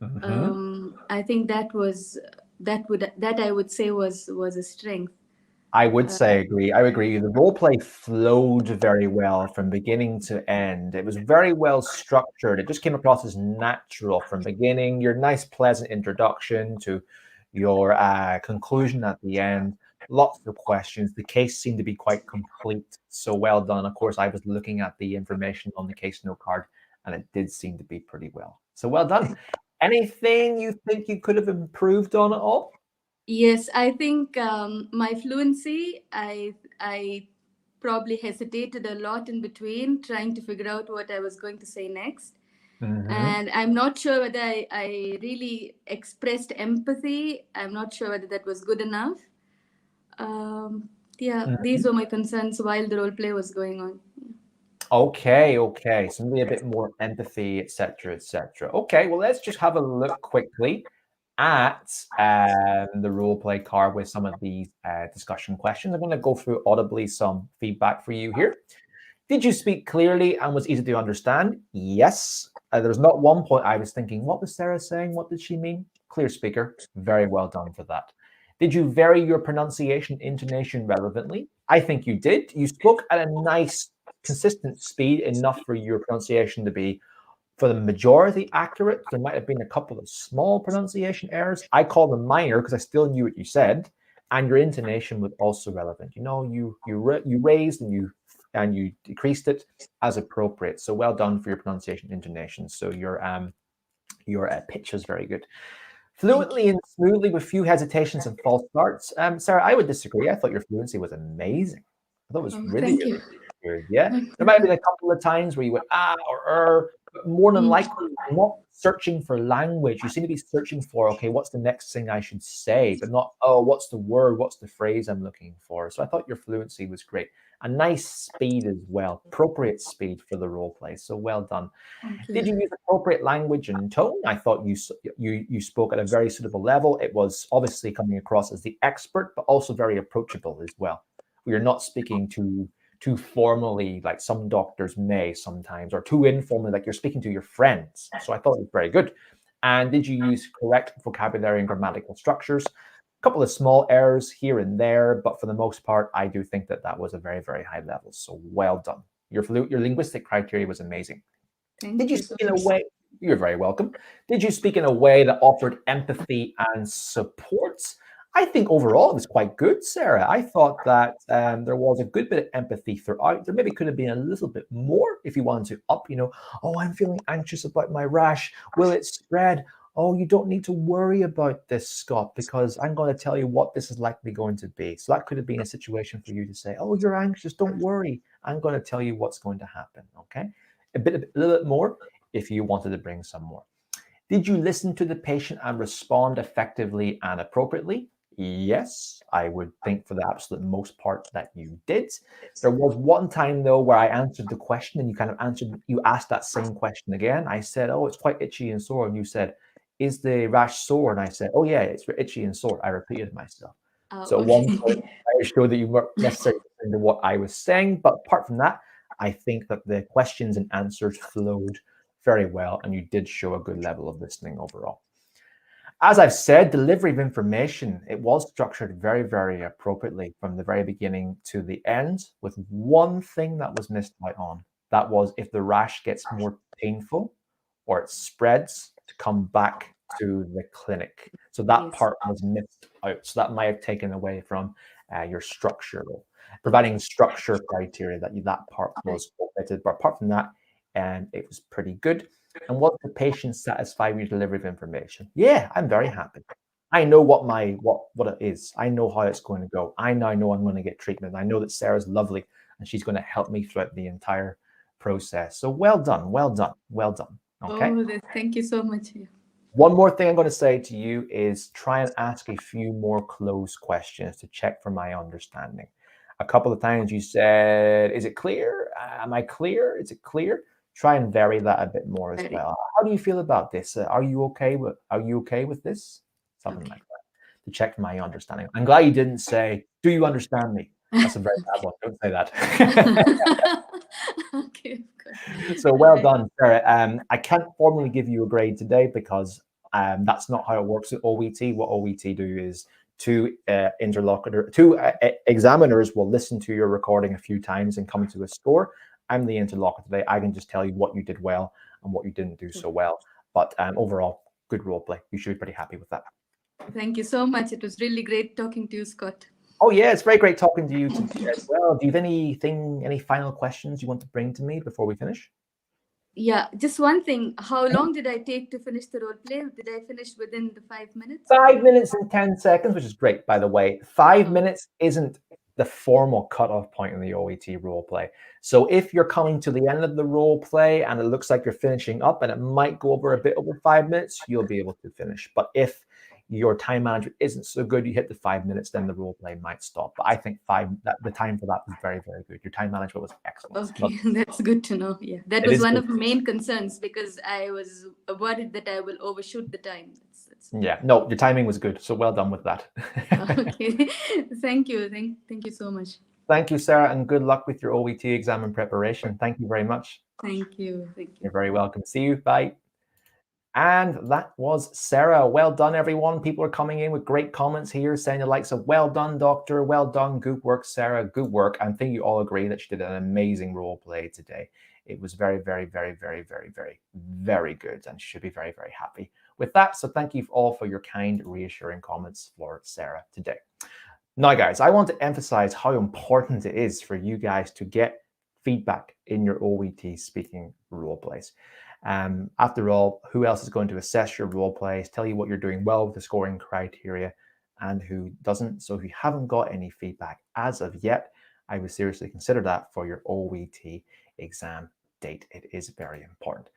Mhm. I think that I would say was a strength. I would say agree. I agree. The role play flowed very well from beginning to end. It was very well structured. It just came across as natural from beginning. Your nice, pleasant introduction to your conclusion at the end. Lots of questions. The case seemed to be quite complete. So well done. Of course, I was looking at the information on the case note card, and it did seem to be pretty well. So well done. Anything you think you could have improved on at all? Yes, I think my fluency, I probably hesitated a lot in between trying to figure out what I was going to say next. Hmm. And I'm not sure whether I really expressed empathy. I'm not sure whether that was good enough. Yeah, these were my concerns while the role play was going on. Okay, okay. So maybe a bit more empathy, etc., etc. Okay, well, let's just have a look quickly at the role play card with some of these discussion questions. I'm going to go through audibly some feedback for you here. Did you speak clearly and was easy to understand? Yes. There was not one point I was thinking, what was Sarah saying? What did she mean? Clear speaker. Very well done for that. Did you vary your pronunciation intonation relevantly? I think you did. You spoke at a nice, consistent speed, enough for your pronunciation to be, for the majority, accurate. There might have been a couple of small pronunciation errors. I call them minor because I still knew what you said, and your intonation was also relevant. You know, you raised and you decreased it as appropriate. So well done for your pronunciation intonation. So your pitch is very good. Thank Fluently you. and smoothly with few hesitations and false starts. Sarah, I would disagree. I thought your fluency was amazing. I thought it was Oh, really, thank really you. good. Yeah. There might have been a couple of times where you went or But more than Mm. likely, you're not searching for language. You seem to be searching for, okay, what's the next thing I should say, but not, oh, what's the word, what's the phrase I'm looking for. So I thought your fluency was great. A nice speed as well, appropriate speed for the role play. So well done. Thank Did you. you use appropriate language and tone? I thought you spoke at a very suitable level. It was obviously coming across as the expert, but also very approachable as well. You're not speaking too formally, like some doctors may sometimes, or too informally, like you're speaking to your friends. So I thought it was very good. And did you use correct vocabulary and grammatical structures? A couple of small errors here and there, but for the most part, I do think that that was a very, very high level. So well done. Your linguistic criteria was amazing. Did Thank you you so speak in a much. way? You're very welcome. Did you speak in a way that offered empathy and support? I think overall it was quite good, Sarah. I thought that there was a good bit of empathy throughout. There maybe could have been a little bit more if you wanted to up, oh, I'm feeling anxious about my rash. Will it spread? Oh, you don't need to worry about this, Scott, because I'm going to tell you what this is likely going to be. So that could have been a situation for you to say, oh, you're anxious. Don't worry. I'm going to tell you what's going to happen. Okay. A little bit more if you wanted to bring some more. Did you listen to the patient and respond effectively and appropriately? Yes, I would think for the absolute most part that you did. There was one time though where I answered the question and you asked that same question again. I said, oh, it's quite itchy and sore. And you said, is the rash sore? And I said, oh yeah, it's itchy and sore. I repeated myself. So at one point, Okay. I showed that you weren't necessarily listening to what I was saying. But apart from that, I think that the questions and answers flowed very well, and you did show a good level of listening overall. As I've said, delivery of information, it was structured very, very appropriately from the very beginning to the end, with one thing that was missed out on. That was if the rash gets more painful or it spreads, to come back to the clinic. So that Yes. part was missed out. So that might have taken away from your structure, providing Okay. structure criteria that part Right. was omitted. But apart from that, it was pretty good. And was the patient satisfied with your delivery of information? Yeah, I'm very happy. I know what it is. I know how it's going to go. I now know I'm going to get treatment. I know that Sarah's lovely and she's going to help me throughout the entire process. So well done, well done, well done. Okay. Oh, thank you so much. One more thing I'm going to say to you is try and ask a few more closed questions to check for my understanding. A couple of times you said, is it clear? Am I clear? Is it clear? Try and vary that a bit more as Very. well. How do you feel about this? Are you okay with this? Something like Okay. that to check my understanding. I'm glad you didn't say, do you understand me? That's a very bad Okay. one. Don't say that. Okay, of course. So All well right. done, Sarah. I can't formally give you a grade today because that's not how it works at OET. What OET do is two examiners will listen to your recording a few times and come to a score. I'm the interlocutor today. I can just tell you what you did well and what you didn't do so well. But overall, good role play. You should be pretty happy with that. Thank you so much. It was really great talking to you, Scott. Oh yeah, it's very great talking to you today as well. Do you have any final questions you want to bring to me before we finish? Yeah, just one thing. How long did I take to finish the role play? Did I finish within the 5 minutes? 5 minutes and 10 seconds, which is great, by the way. Five Oh, minutes isn't the formal cutoff point in the OET role play. So if you're coming to the end of the role play and it looks like you're finishing up and it might go over a bit over 5 minutes, you'll be able to finish. But if your time management isn't so good, you hit the 5 minutes, then the role play might stop. But I think the time for that was very, very good. Your time management was excellent. But okay. That's good to know. Yeah, that it was is one good. of the main concerns because I was worried that I will overshoot the time. That's Yeah, no, your timing was good. So well done with that. okay. Thank you. Thank you so much. Thank you, Sarah, and good luck with your OET exam and preparation. Thank you very much. Thank you. Thank you. You're very welcome. See you. Bye. And that was Sarah. Well done, everyone. People are coming in with great comments here saying the likes of well done, doctor. Well done. Good work, Sarah. Good work. I think you all agree that she did an amazing role play today. It was very, very, very, very, very, very, very good. And she should be very, very happy with that. So thank you all for your kind, reassuring comments for Sarah today. Now, guys, I want to emphasize how important it is for you guys to get feedback in your OET speaking role plays. After all, who else is going to assess your role plays, tell you what you're doing well with the scoring criteria and who doesn't? So if you haven't got any feedback as of yet, I would seriously consider that for your OET exam date. It is very important.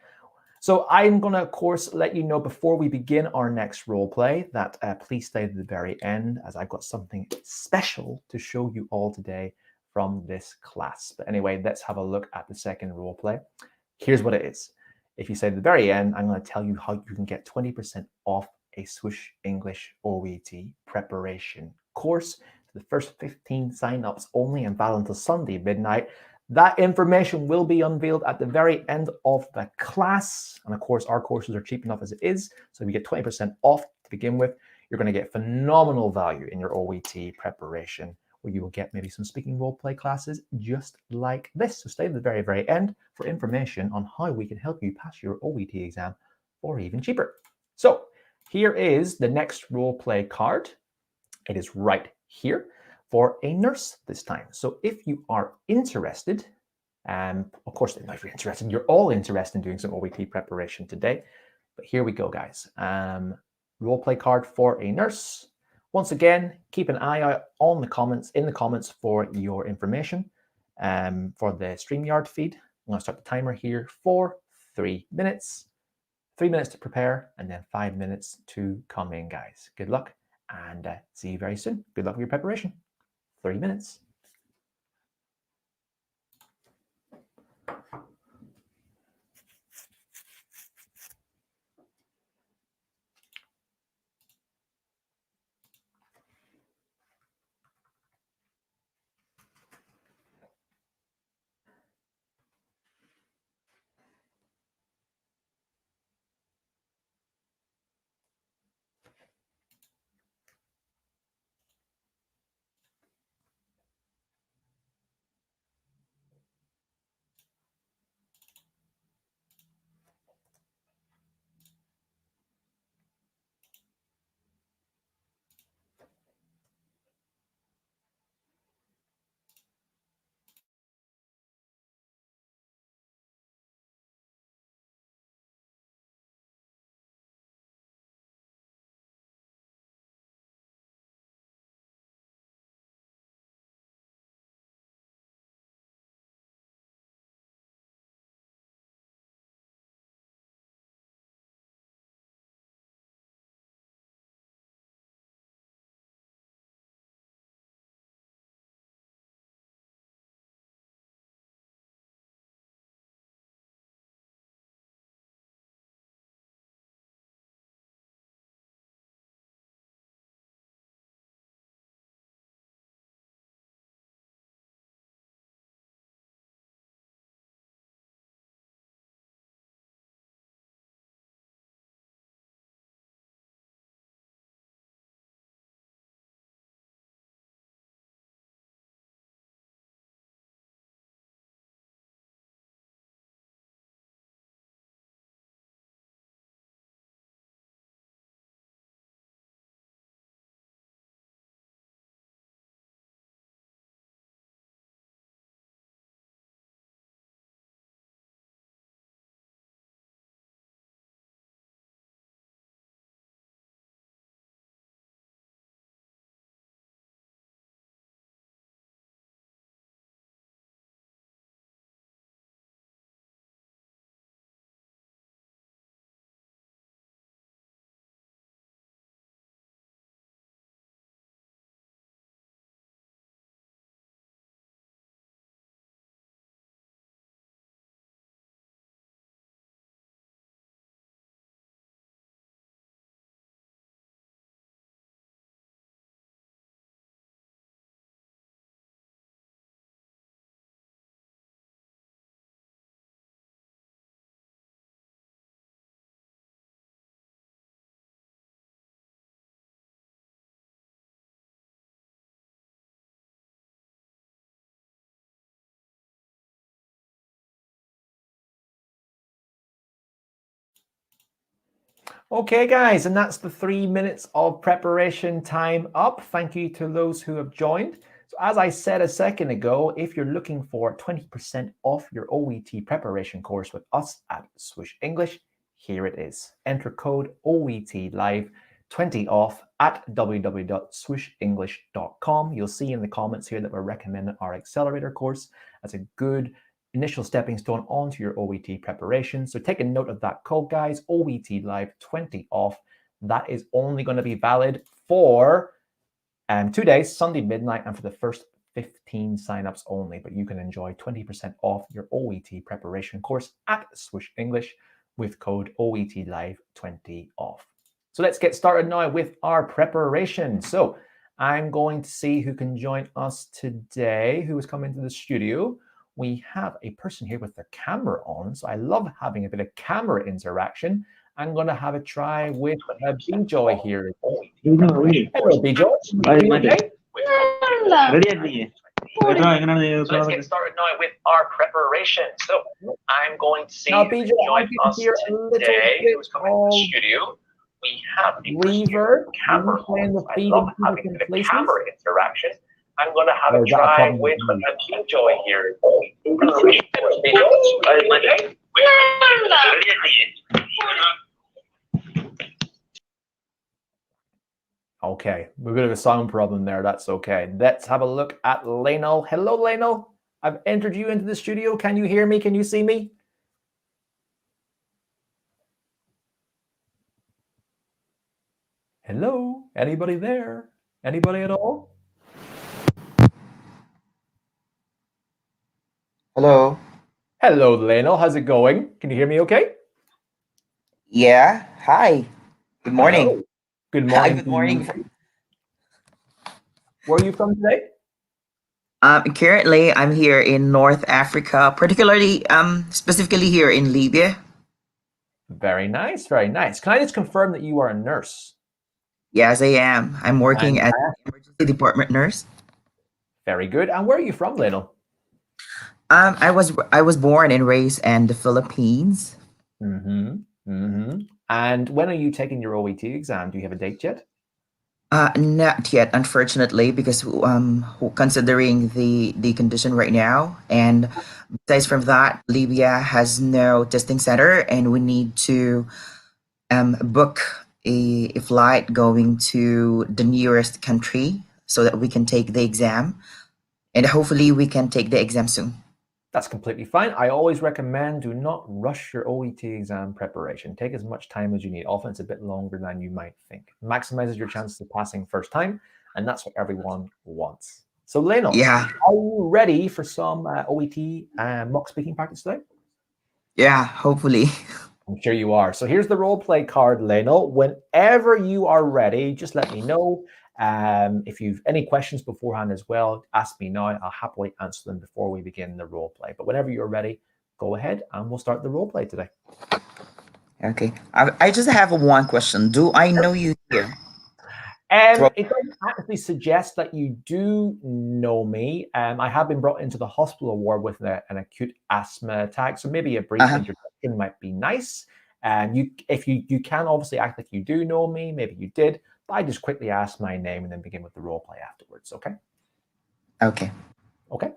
So I'm going to, of course, let you know before we begin our next role play that please stay to the very end, as I've got something special to show you all today from this class. But anyway, let's have a look at the second role play. Here's what it is. If you stay to the very end, I'm going to tell you how you can get 20% off a Swoosh English OET preparation course. The first 15 sign-ups only and valid until Sunday midnight. That information will be unveiled at the very end of the class. And of course, our courses are cheap enough as it is. So if you get 20% off to begin with, you're going to get phenomenal value in your OET preparation, where you will get maybe some speaking role play classes just like this. So stay to the very, very end for information on how we can help you pass your OET exam for even cheaper. So here is the next role play card. It is right here for a nurse this time. So if you are interested, of course, if you're interested, you're all interested in doing some OET preparation today. But here we go, guys. Role play card for a nurse. Once again, keep an eye out on the comments, for your information for the StreamYard feed. I'm going to start the timer here for 3 minutes. 3 minutes to prepare and then 5 minutes to come in, guys. Good luck and see you very soon. Good luck with your preparation. 3 minutes. Okay, guys, and that's the 3 minutes of preparation time up. Thank you to those who have joined. So as I said a second ago, if you're looking for 20% off your OET preparation course with us at Swoosh English, here it is. Enter code OET Live 20 off at www.swooshenglish.com. You'll see in the comments here that we're recommending our accelerator course as a good initial stepping stone onto your OET preparation. So take a note of that code, guys. OET Live 20 off. That is only going to be valid for 2 days, Sunday midnight, and for the first 15 signups only. But you can enjoy 20% off your OET preparation course at Swoosh English with code OET Live 20 off. So let's get started now with our preparation. So I'm going to see who can join us today, who has come into the studio. We have a person here with their camera on, so I love having a bit of camera interaction. I'm going to have a try with B-Joy here. Hello, B-Joy. Okay? Let's get started now with our preparation. So I'm going to see who can join us today, who's coming to the studio. We have a reverb camera on. I love having a bit of camera interaction. I'm going to have a try with B-Joy here. Okay, we've got a sound problem there. That's okay. Let's have a look at Lionel. Hello, Lionel. I've entered you into the studio. Can you hear me? Can you see me? Hello? Anybody there? Anybody at all? Hello. Hello, Lionel. How's it going? Can you hear me okay? Yeah. Hi. Good morning. Hello. Good morning. Good morning. Where are you from today? Currently, I'm here in North Africa, particularly, specifically here in Libya. Very nice. Very nice. Can I just confirm that you are a nurse? Yes, I am. I'm working as an emergency department nurse. Very good. And where are you from, Lionel? I was born and raised in the Philippines. And when are you taking your OET exam? Do you have a date yet? Not yet, unfortunately, because considering the condition right now, and besides from that, Libya has no testing center, and we need to book a flight going to the nearest country so that we can take the exam, and hopefully we can take the exam soon. That's completely fine. I always recommend do not rush your OET exam preparation. Take as much time as you need. Often it's a bit longer than you might think. Maximizes your chances of passing first time, and that's what everyone wants. So, Lionel, Yeah. Are you ready for some OET mock speaking practice today? Yeah, hopefully. I'm sure you are. So here's the role play card, Lionel. Whenever you are ready, just let me know. If you've any questions beforehand as well, ask me now. I'll happily answer them before we begin the role play. But whenever you're ready, go ahead and we'll start the role play today. Okay. I just have one question. Do I know you here? It doesn't actually suggest that you do know me. I have been brought into the hospital ward with an acute asthma attack, so maybe a brief introduction might be nice. And if you can obviously act like you do know me, maybe you did, but I just quickly ask my name and then begin with the role play afterwards. Okay. Okay. Okay.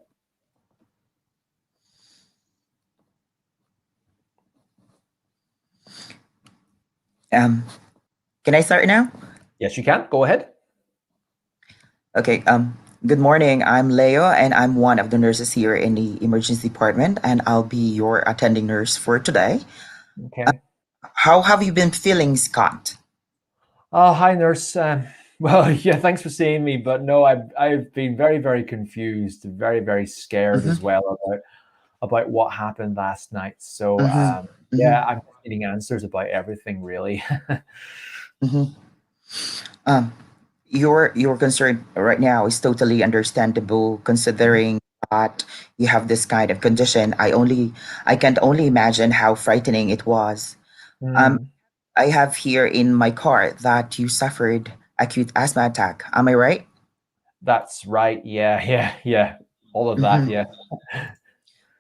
Can I start now? Yes, you can. Go ahead. Okay. Good morning. I'm Leo, and I'm one of the nurses here in the emergency department, and I'll be your attending nurse for today. Okay. How have you been feeling, Scott? Oh, hi, nurse. Well, yeah, thanks for seeing me, but no, I've been very, very confused, very, very scared as well about what happened last night. So yeah, I'm needing answers about everything, really. Your concern right now is totally understandable, considering that you have this kind of condition. I can't only imagine how frightening it was. I have here in my card that you suffered acute asthma attack. Am I right? That's right. Yeah. All of that. Yeah.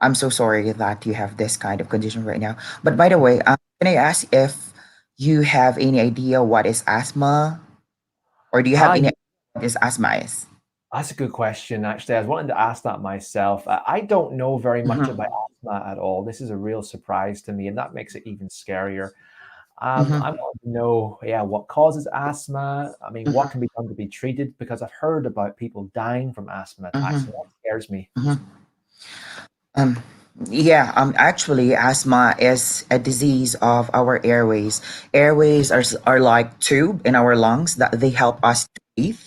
I'm so sorry that you have this kind of condition right now. But by the way, can I ask if you have any idea what is asthma, or do you have any idea what is asthma is? That's a good question, actually. I was wanting to ask that myself. I don't know very much about asthma at all. This is a real surprise to me, and that makes it even scarier. I want to know, what causes asthma? I mean, what can be done to be treated? Because I've heard about people dying from asthma attacks, and that scares me. Yeah, actually, asthma is a disease of our airways. Airways are like tube in our lungs that they help us to breathe.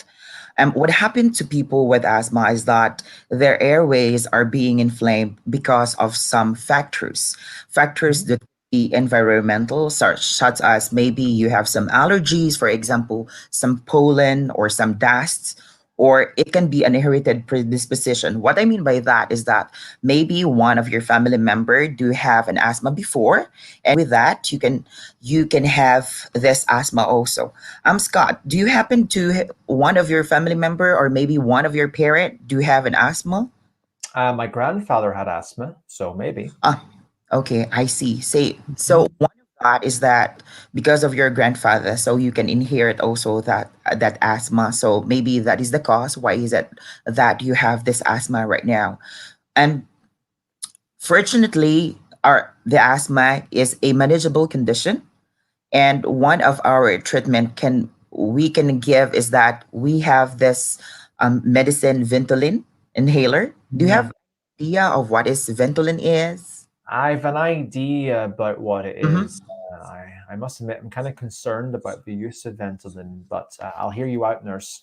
What happened to people with asthma is that their airways are being inflamed because of some factors. Factors Mhm. that be environmental, such as maybe you have some allergies, for example, some pollen or some dust, or it can be an inherited predisposition. What I mean by that is that maybe one of your family member do have an asthma before, and with that you can have this asthma also. Scott, do you happen to one of your family member or maybe one of your parent do have an asthma? My grandfather had asthma, so maybe. Ah, okay, I see. Say so. Mhm. One of that is that because of your grandfather, so you can inherit also that asthma. So maybe that is the cause. Why is it that you have this asthma right now? And fortunately, the asthma is a manageable condition, and one of our treatment can we can give is that we have this medicine Ventolin inhaler. Do you have Mm. idea of what is Ventolin is? I've an idea about what it is. Mm-hmm. I must admit, I'm kind of concerned about the use of Ventolin, but I'll hear you out, nurse.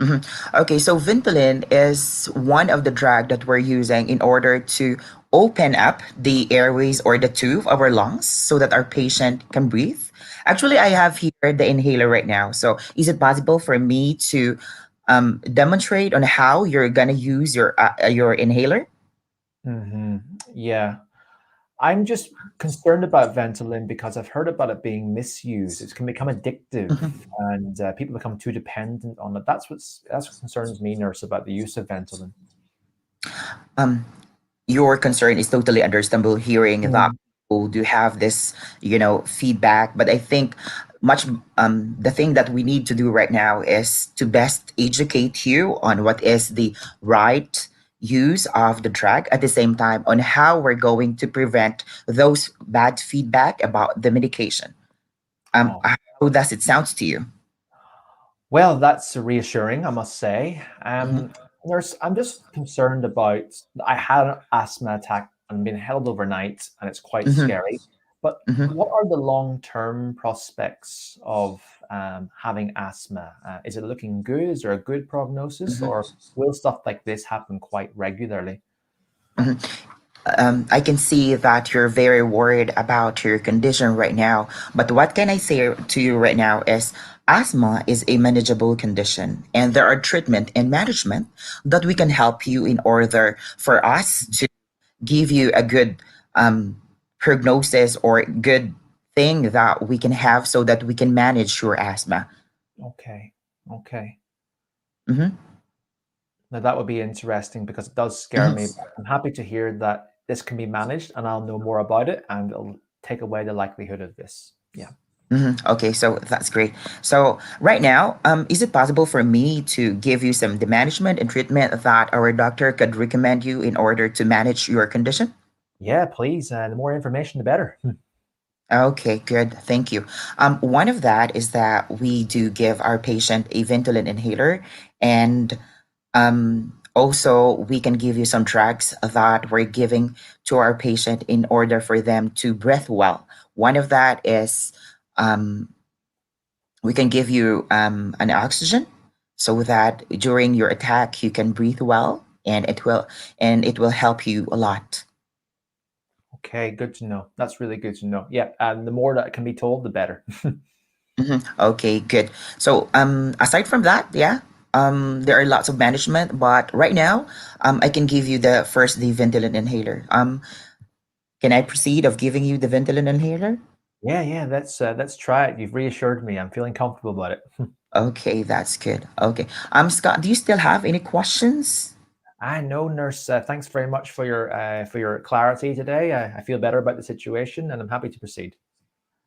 Mhm. Okay, so Ventolin is one of the drug that we're using in order to open up the airways or the tube of our lungs so that our patient can breathe. Actually, I have here the inhaler right now. So, is it possible for me to demonstrate on how you're gonna use your inhaler? Hmm. Yeah. I'm just concerned about Ventolin because I've heard about it being misused. It can become addictive, Mhm. and people become too dependent on it. That's what concerns me, nurse, about the use of Ventolin. Um, your concern is totally understandable hearing that Mm. people do have this feedback, but I think much the thing that we need to do right now is to best educate you on what is the right use of the drug, at the same time on how we're going to prevent those bad feedback about the medication. Oh. How does it sound to you? Well, that's reassuring, I must say. Mhm. Nurse, I'm just concerned about. I had an asthma attack and been held overnight, and it's quite Mhm. scary. But Mhm. what are the long-term prospects of having asthma? Is it looking good? Is there a good prognosis, Mhm. or will stuff like this happen quite regularly? Mhm. I can see that you're very worried about your condition right now. But what can I say to you right now is asthma is a manageable condition, and there are treatment and management that we can help you in order for us to give you a good um, prognosis or good thing that we can have so that we can manage your asthma. Okay, okay. Mhm. Now that would be interesting because it does scare me. Mhm. But I'm happy to hear that this can be managed, and I'll know more about it, and it'll take away the likelihood of this. Yeah. Okay, so that's great. So right now, is it possible for me to give you some the management and treatment that our doctor could recommend you in order to manage your condition? Yeah, please. The more information, the better. Okay, good. Thank you. One of that is that we do give our patient a Ventolin inhaler, and also we can give you some drugs that we're giving to our patient in order for them to breathe well. One of that is um, we can give you an oxygen so that during your attack you can breathe well, and it will help you a lot. Okay, good to know. That's really good to know. Yeah, and the more that can be told, the better. Okay, good. So aside from that, yeah, there are lots of management, but right now I can give you the Ventolin inhaler. Can I proceed of giving you the Ventolin inhaler? Yeah, yeah. Let's try it. You've reassured me. I'm feeling comfortable about it. Okay, that's good. Okay, Scott, do you still have any questions? I know, nurse. Thanks very much for your clarity today. I feel better about the situation, and I'm happy to proceed.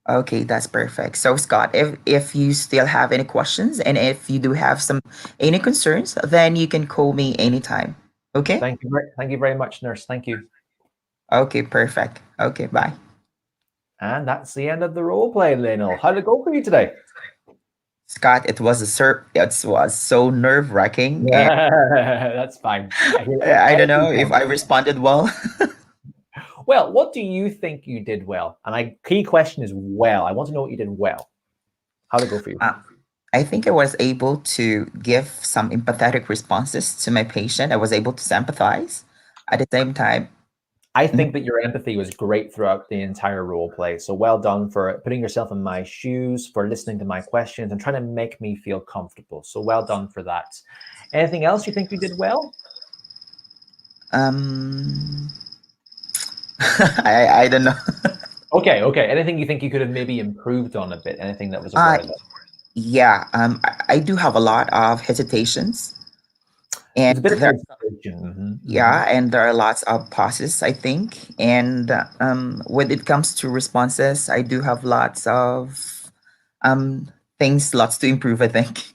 Okay, that's perfect. So Scott, if you still have any questions and if you do have some any concerns, then you can call me anytime. Okay? Thank you very much, nurse. Thank you. Okay, perfect. Okay, bye. And that's the end of the role play, Lionel. How did it go for you today? Scott, it was so nerve-wracking, and That's fine. I hear I don't know if everyone. I responded well. Well, what do you think you did well? And key question is well. I want to know what you did well. How'd it go for you? I think I was able to give some empathetic responses to my patient. I was able to sympathize. At the same time, I think that your empathy was great throughout the entire role play. So well done for putting yourself in my shoes, for listening to my questions and trying to make me feel comfortable. So well done for that. Anything else you think you did well? I don't know. Okay. Anything you think you could have maybe improved on a bit? Anything that was a Uh, worry? yeah, I do have a lot of hesitations, and There's a bit of there, hesitation. yeah, and there are lots of pauses, I think. And when it comes to responses, I do have lots of things, lots to improve, I think.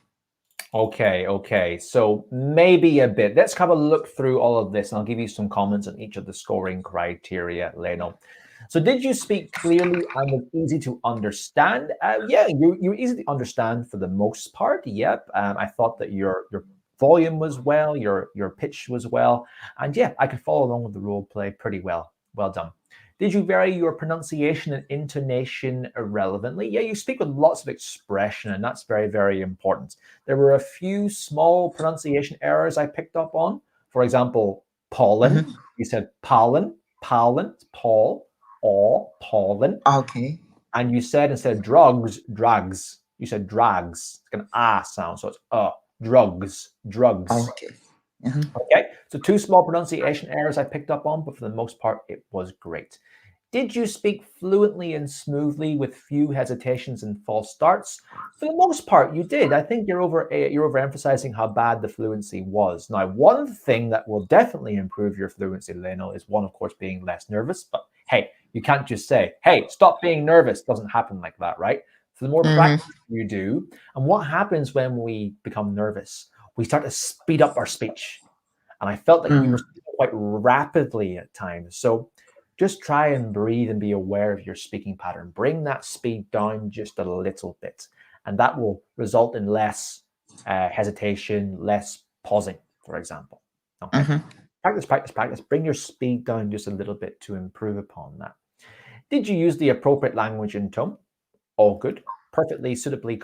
Okay. So maybe a bit. Let's have a look through all of this, and I'll give you some comments on each of the scoring criteria, Leno. So did you speak clearly and was easy to understand? Yeah, you were easy to understand for the most part. Yep. I thought that your volume was well, your pitch was well, and yeah, I could follow along with the role play pretty well. Well done. Did you vary your pronunciation and intonation irrelevantly? Yeah, you speak with lots of expression, and that's very, very important. There were a few small pronunciation errors I picked up on. For example, pollen. You said pollen, Paul, or pollen. Okay. And you said instead of drugs, drags. You said drags. It's an ah sound, so it's drugs. Okay. Okay, so two small pronunciation errors I picked up on, but for the most part, it was great. Did you speak fluently and smoothly with few hesitations and false starts? For the most part, you did. I think you're overemphasizing how bad the fluency was. Now, one thing that will definitely improve your fluency, Leno, is one, of course, being less nervous. But hey, you can't just say, "Hey, stop being nervous." It doesn't happen like that, right? So the more practice you do, and what happens when we become nervous, we start to speed up our speech. And I felt that you were speaking quite rapidly at times. So just try and breathe and be aware of your speaking pattern. Bring that speed down just a little bit. And that will result in less hesitation, less pausing, for example. Okay. Practice. Bring your speed down just a little bit to improve upon that. Did you use the appropriate language and tone? All good. Perfectly suitably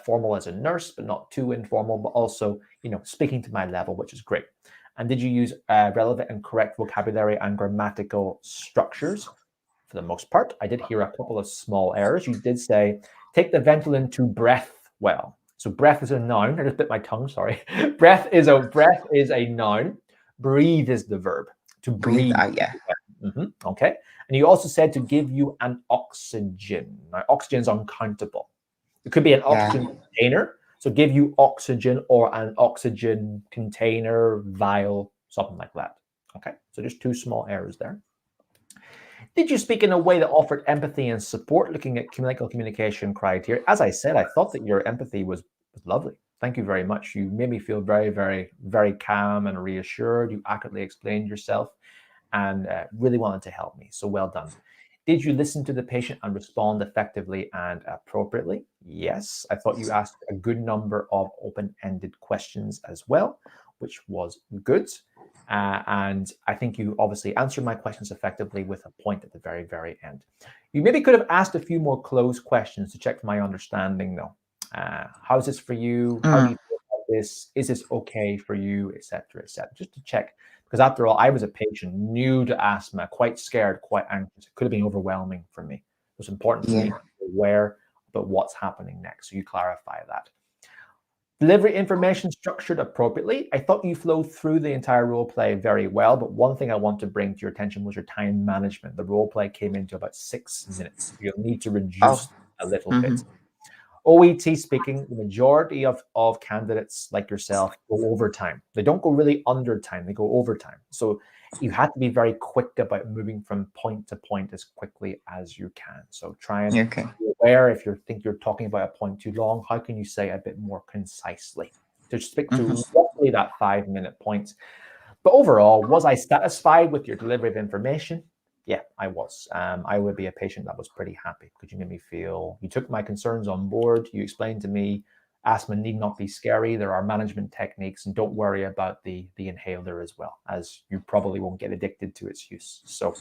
formal as a nurse, but not too informal, but also, speaking to my level, which is great. And did you use relevant and correct vocabulary and grammatical structures? For the most part, I did hear a couple of small errors. You did say, take the Ventolin to breath well. So breath is a noun. I just bit my tongue, sorry. breath is a noun. Breathe is the verb. To breathe. Yeah. Okay. And you also said to give you an oxygen. Now, oxygen is uncountable. It could be an oxygen container. So give you oxygen or an oxygen container, vial, something like that. Okay. So just two small errors there. Did you speak in a way that offered empathy and support, looking at clinical communication criteria? As I said, I thought that your empathy was lovely. Thank you very much. You made me feel very, very, very calm and reassured. You accurately explained yourself and really wanted to help me. So well done. Did you listen to the patient and respond effectively and appropriately? Yes. I thought you asked a good number of open-ended questions as well, which was good. And I think you obviously answered my questions effectively with a point at the very, very end. You maybe could have asked a few more closed questions to check my understanding, though. How's this for you? How do you feel about this? Is this okay for you? Etc. etc. Just to check. Because after all, I was a patient new to asthma, quite scared, quite anxious. It could have been overwhelming for me. It was important for me to be aware about what's happening next. So you clarify that. Delivery information structured appropriately. I thought you flowed through the entire role play very well, but one thing I want to bring to your attention was your time management. The role play came into about 6 minutes. You'll need to reduce a little bit. OET speaking, the majority of candidates like yourself go overtime. They don't go really under time, they go overtime. So you have to be very quick about moving from point to point as quickly as you can. So try and be aware if you think you're talking about a point too long, how can you say a bit more concisely? To stick to roughly that 5-minute point. But overall, was I satisfied with your delivery of information? Yeah, I was. I would be a patient that was pretty happy because you made me feel, you took my concerns on board. You explained to me asthma need not be scary. There are management techniques, and don't worry about the inhaler as well, as you probably won't get addicted to its use. So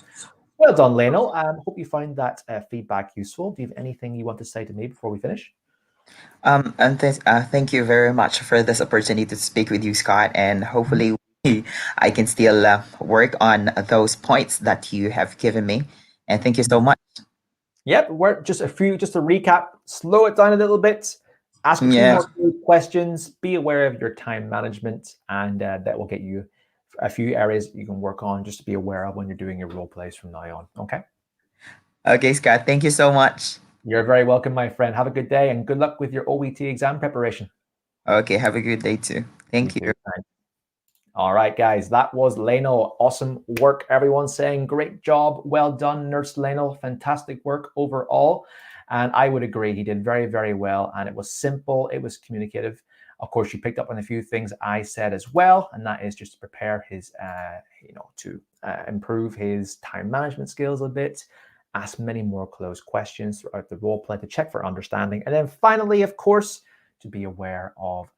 Well done, Leno. Hope you find that feedback useful. Do you have anything you want to say to me before we finish? Thank you very much for this opportunity to speak with you, Scott, and hopefully I can still work on those points that you have given me. And thank you so much. Yep, we're just to recap, slow it down a little bit, ask a few Yeah. more questions, be aware of your time management, and that will get you a few areas you can work on just to be aware of when you're doing your role plays from now on. Okay. Okay, Scott. Thank you so much. You're very welcome, my friend. Have a good day and good luck with your OET exam preparation. Okay, have a good day too. Thank you. Too. All right, guys, that was Leno. Awesome work, everyone saying great job. Well done, Nurse Leno. Fantastic work overall. And I would agree, he did very, very well. And it was simple, it was communicative. Of course, you picked up on a few things I said as well, and that is just to prepare his, to improve his time management skills a bit, ask many more closed questions throughout the role play to check for understanding. And then finally, of course, to be aware of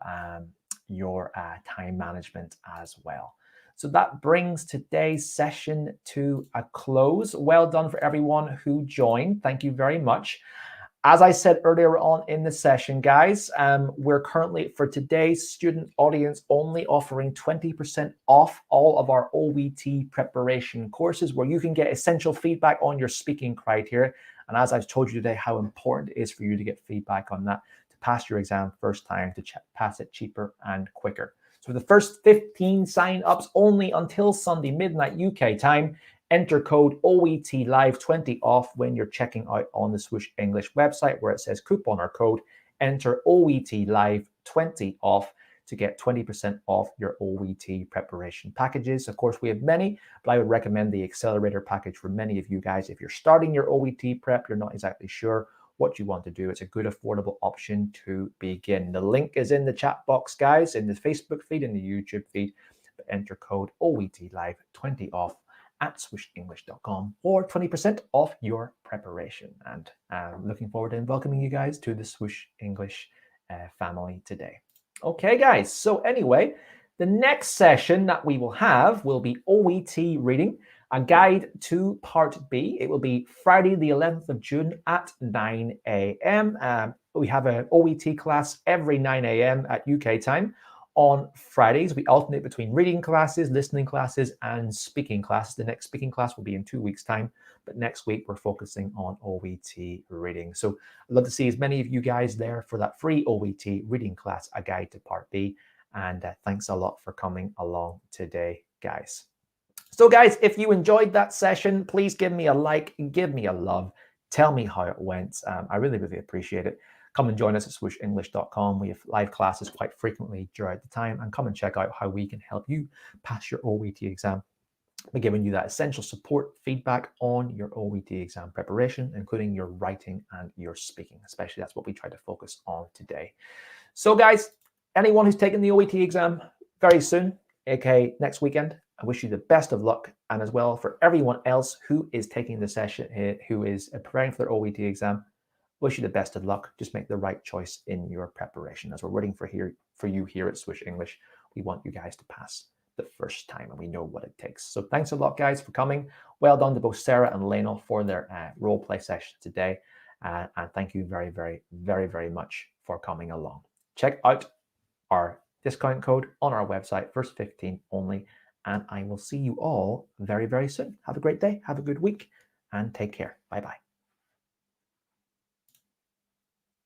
your time management as well. So that brings today's session to a close. Well done for everyone who joined. Thank you very much. As I said earlier on in the session, guys, we're currently, for today's student audience, only offering 20% off all of our OET preparation courses where you can get essential feedback on your speaking criteria. And as I've told you today, how important it is for you to get feedback on that to pass your exam first time, to pass it cheaper and quicker. So for the first 15 sign-ups only until Sunday midnight UK time, enter code OET Live 20 off when you're checking out on the Swoosh English website where it says coupon or code. Enter OET Live 20 off to get 20% off your OET preparation packages. Of course, we have many, but I would recommend the Accelerator package for many of you guys. If you're starting your OET prep, you're not exactly sure what you want to do, it's a good, affordable option to begin. The link is in the chat box, guys, in the Facebook feed, in the YouTube feed. But enter code OET Live 20 off at swooshenglish.com or 20% off your preparation. And looking forward to welcoming you guys to the Swoosh English family today. Okay, guys. So anyway, the next session that we will have will be OET reading, a guide to part B. It will be Friday, the 11th of June at 9 a.m. We have an OET class every 9 a.m. at UK time. On Fridays, we alternate between reading classes, listening classes, and speaking classes. The next speaking class will be in 2 weeks' time, but next week we're focusing on OET reading. So I'd love to see as many of you guys there for that free OET reading class, a guide to part B. And thanks a lot for coming along today, guys. So guys, if you enjoyed that session, please give me a like, give me a love, tell me how it went. I really, really appreciate it. Come and join us at swooshenglish.com. We have live classes quite frequently throughout the time, and come and check out how we can help you pass your OET exam by giving you that essential support feedback on your OET exam preparation, including your writing and your speaking. Especially that's what we try to focus on today. So guys, anyone who's taking the OET exam very soon, aka next weekend, I wish you the best of luck. And as well for everyone else who is taking the session, who is preparing for their OET exam, wish you the best of luck. Just make the right choice in your preparation. As we're waiting for you here at Swoosh English, we want you guys to pass the first time, and we know what it takes. So thanks a lot, guys, for coming. Well done to both Sarah and Leno for their role play session today. And thank you very, very, very, very much for coming along. Check out our discount code on our website, first 15 only. And I will see you all very, very soon. Have a great day. Have a good week. And take care. Bye-bye.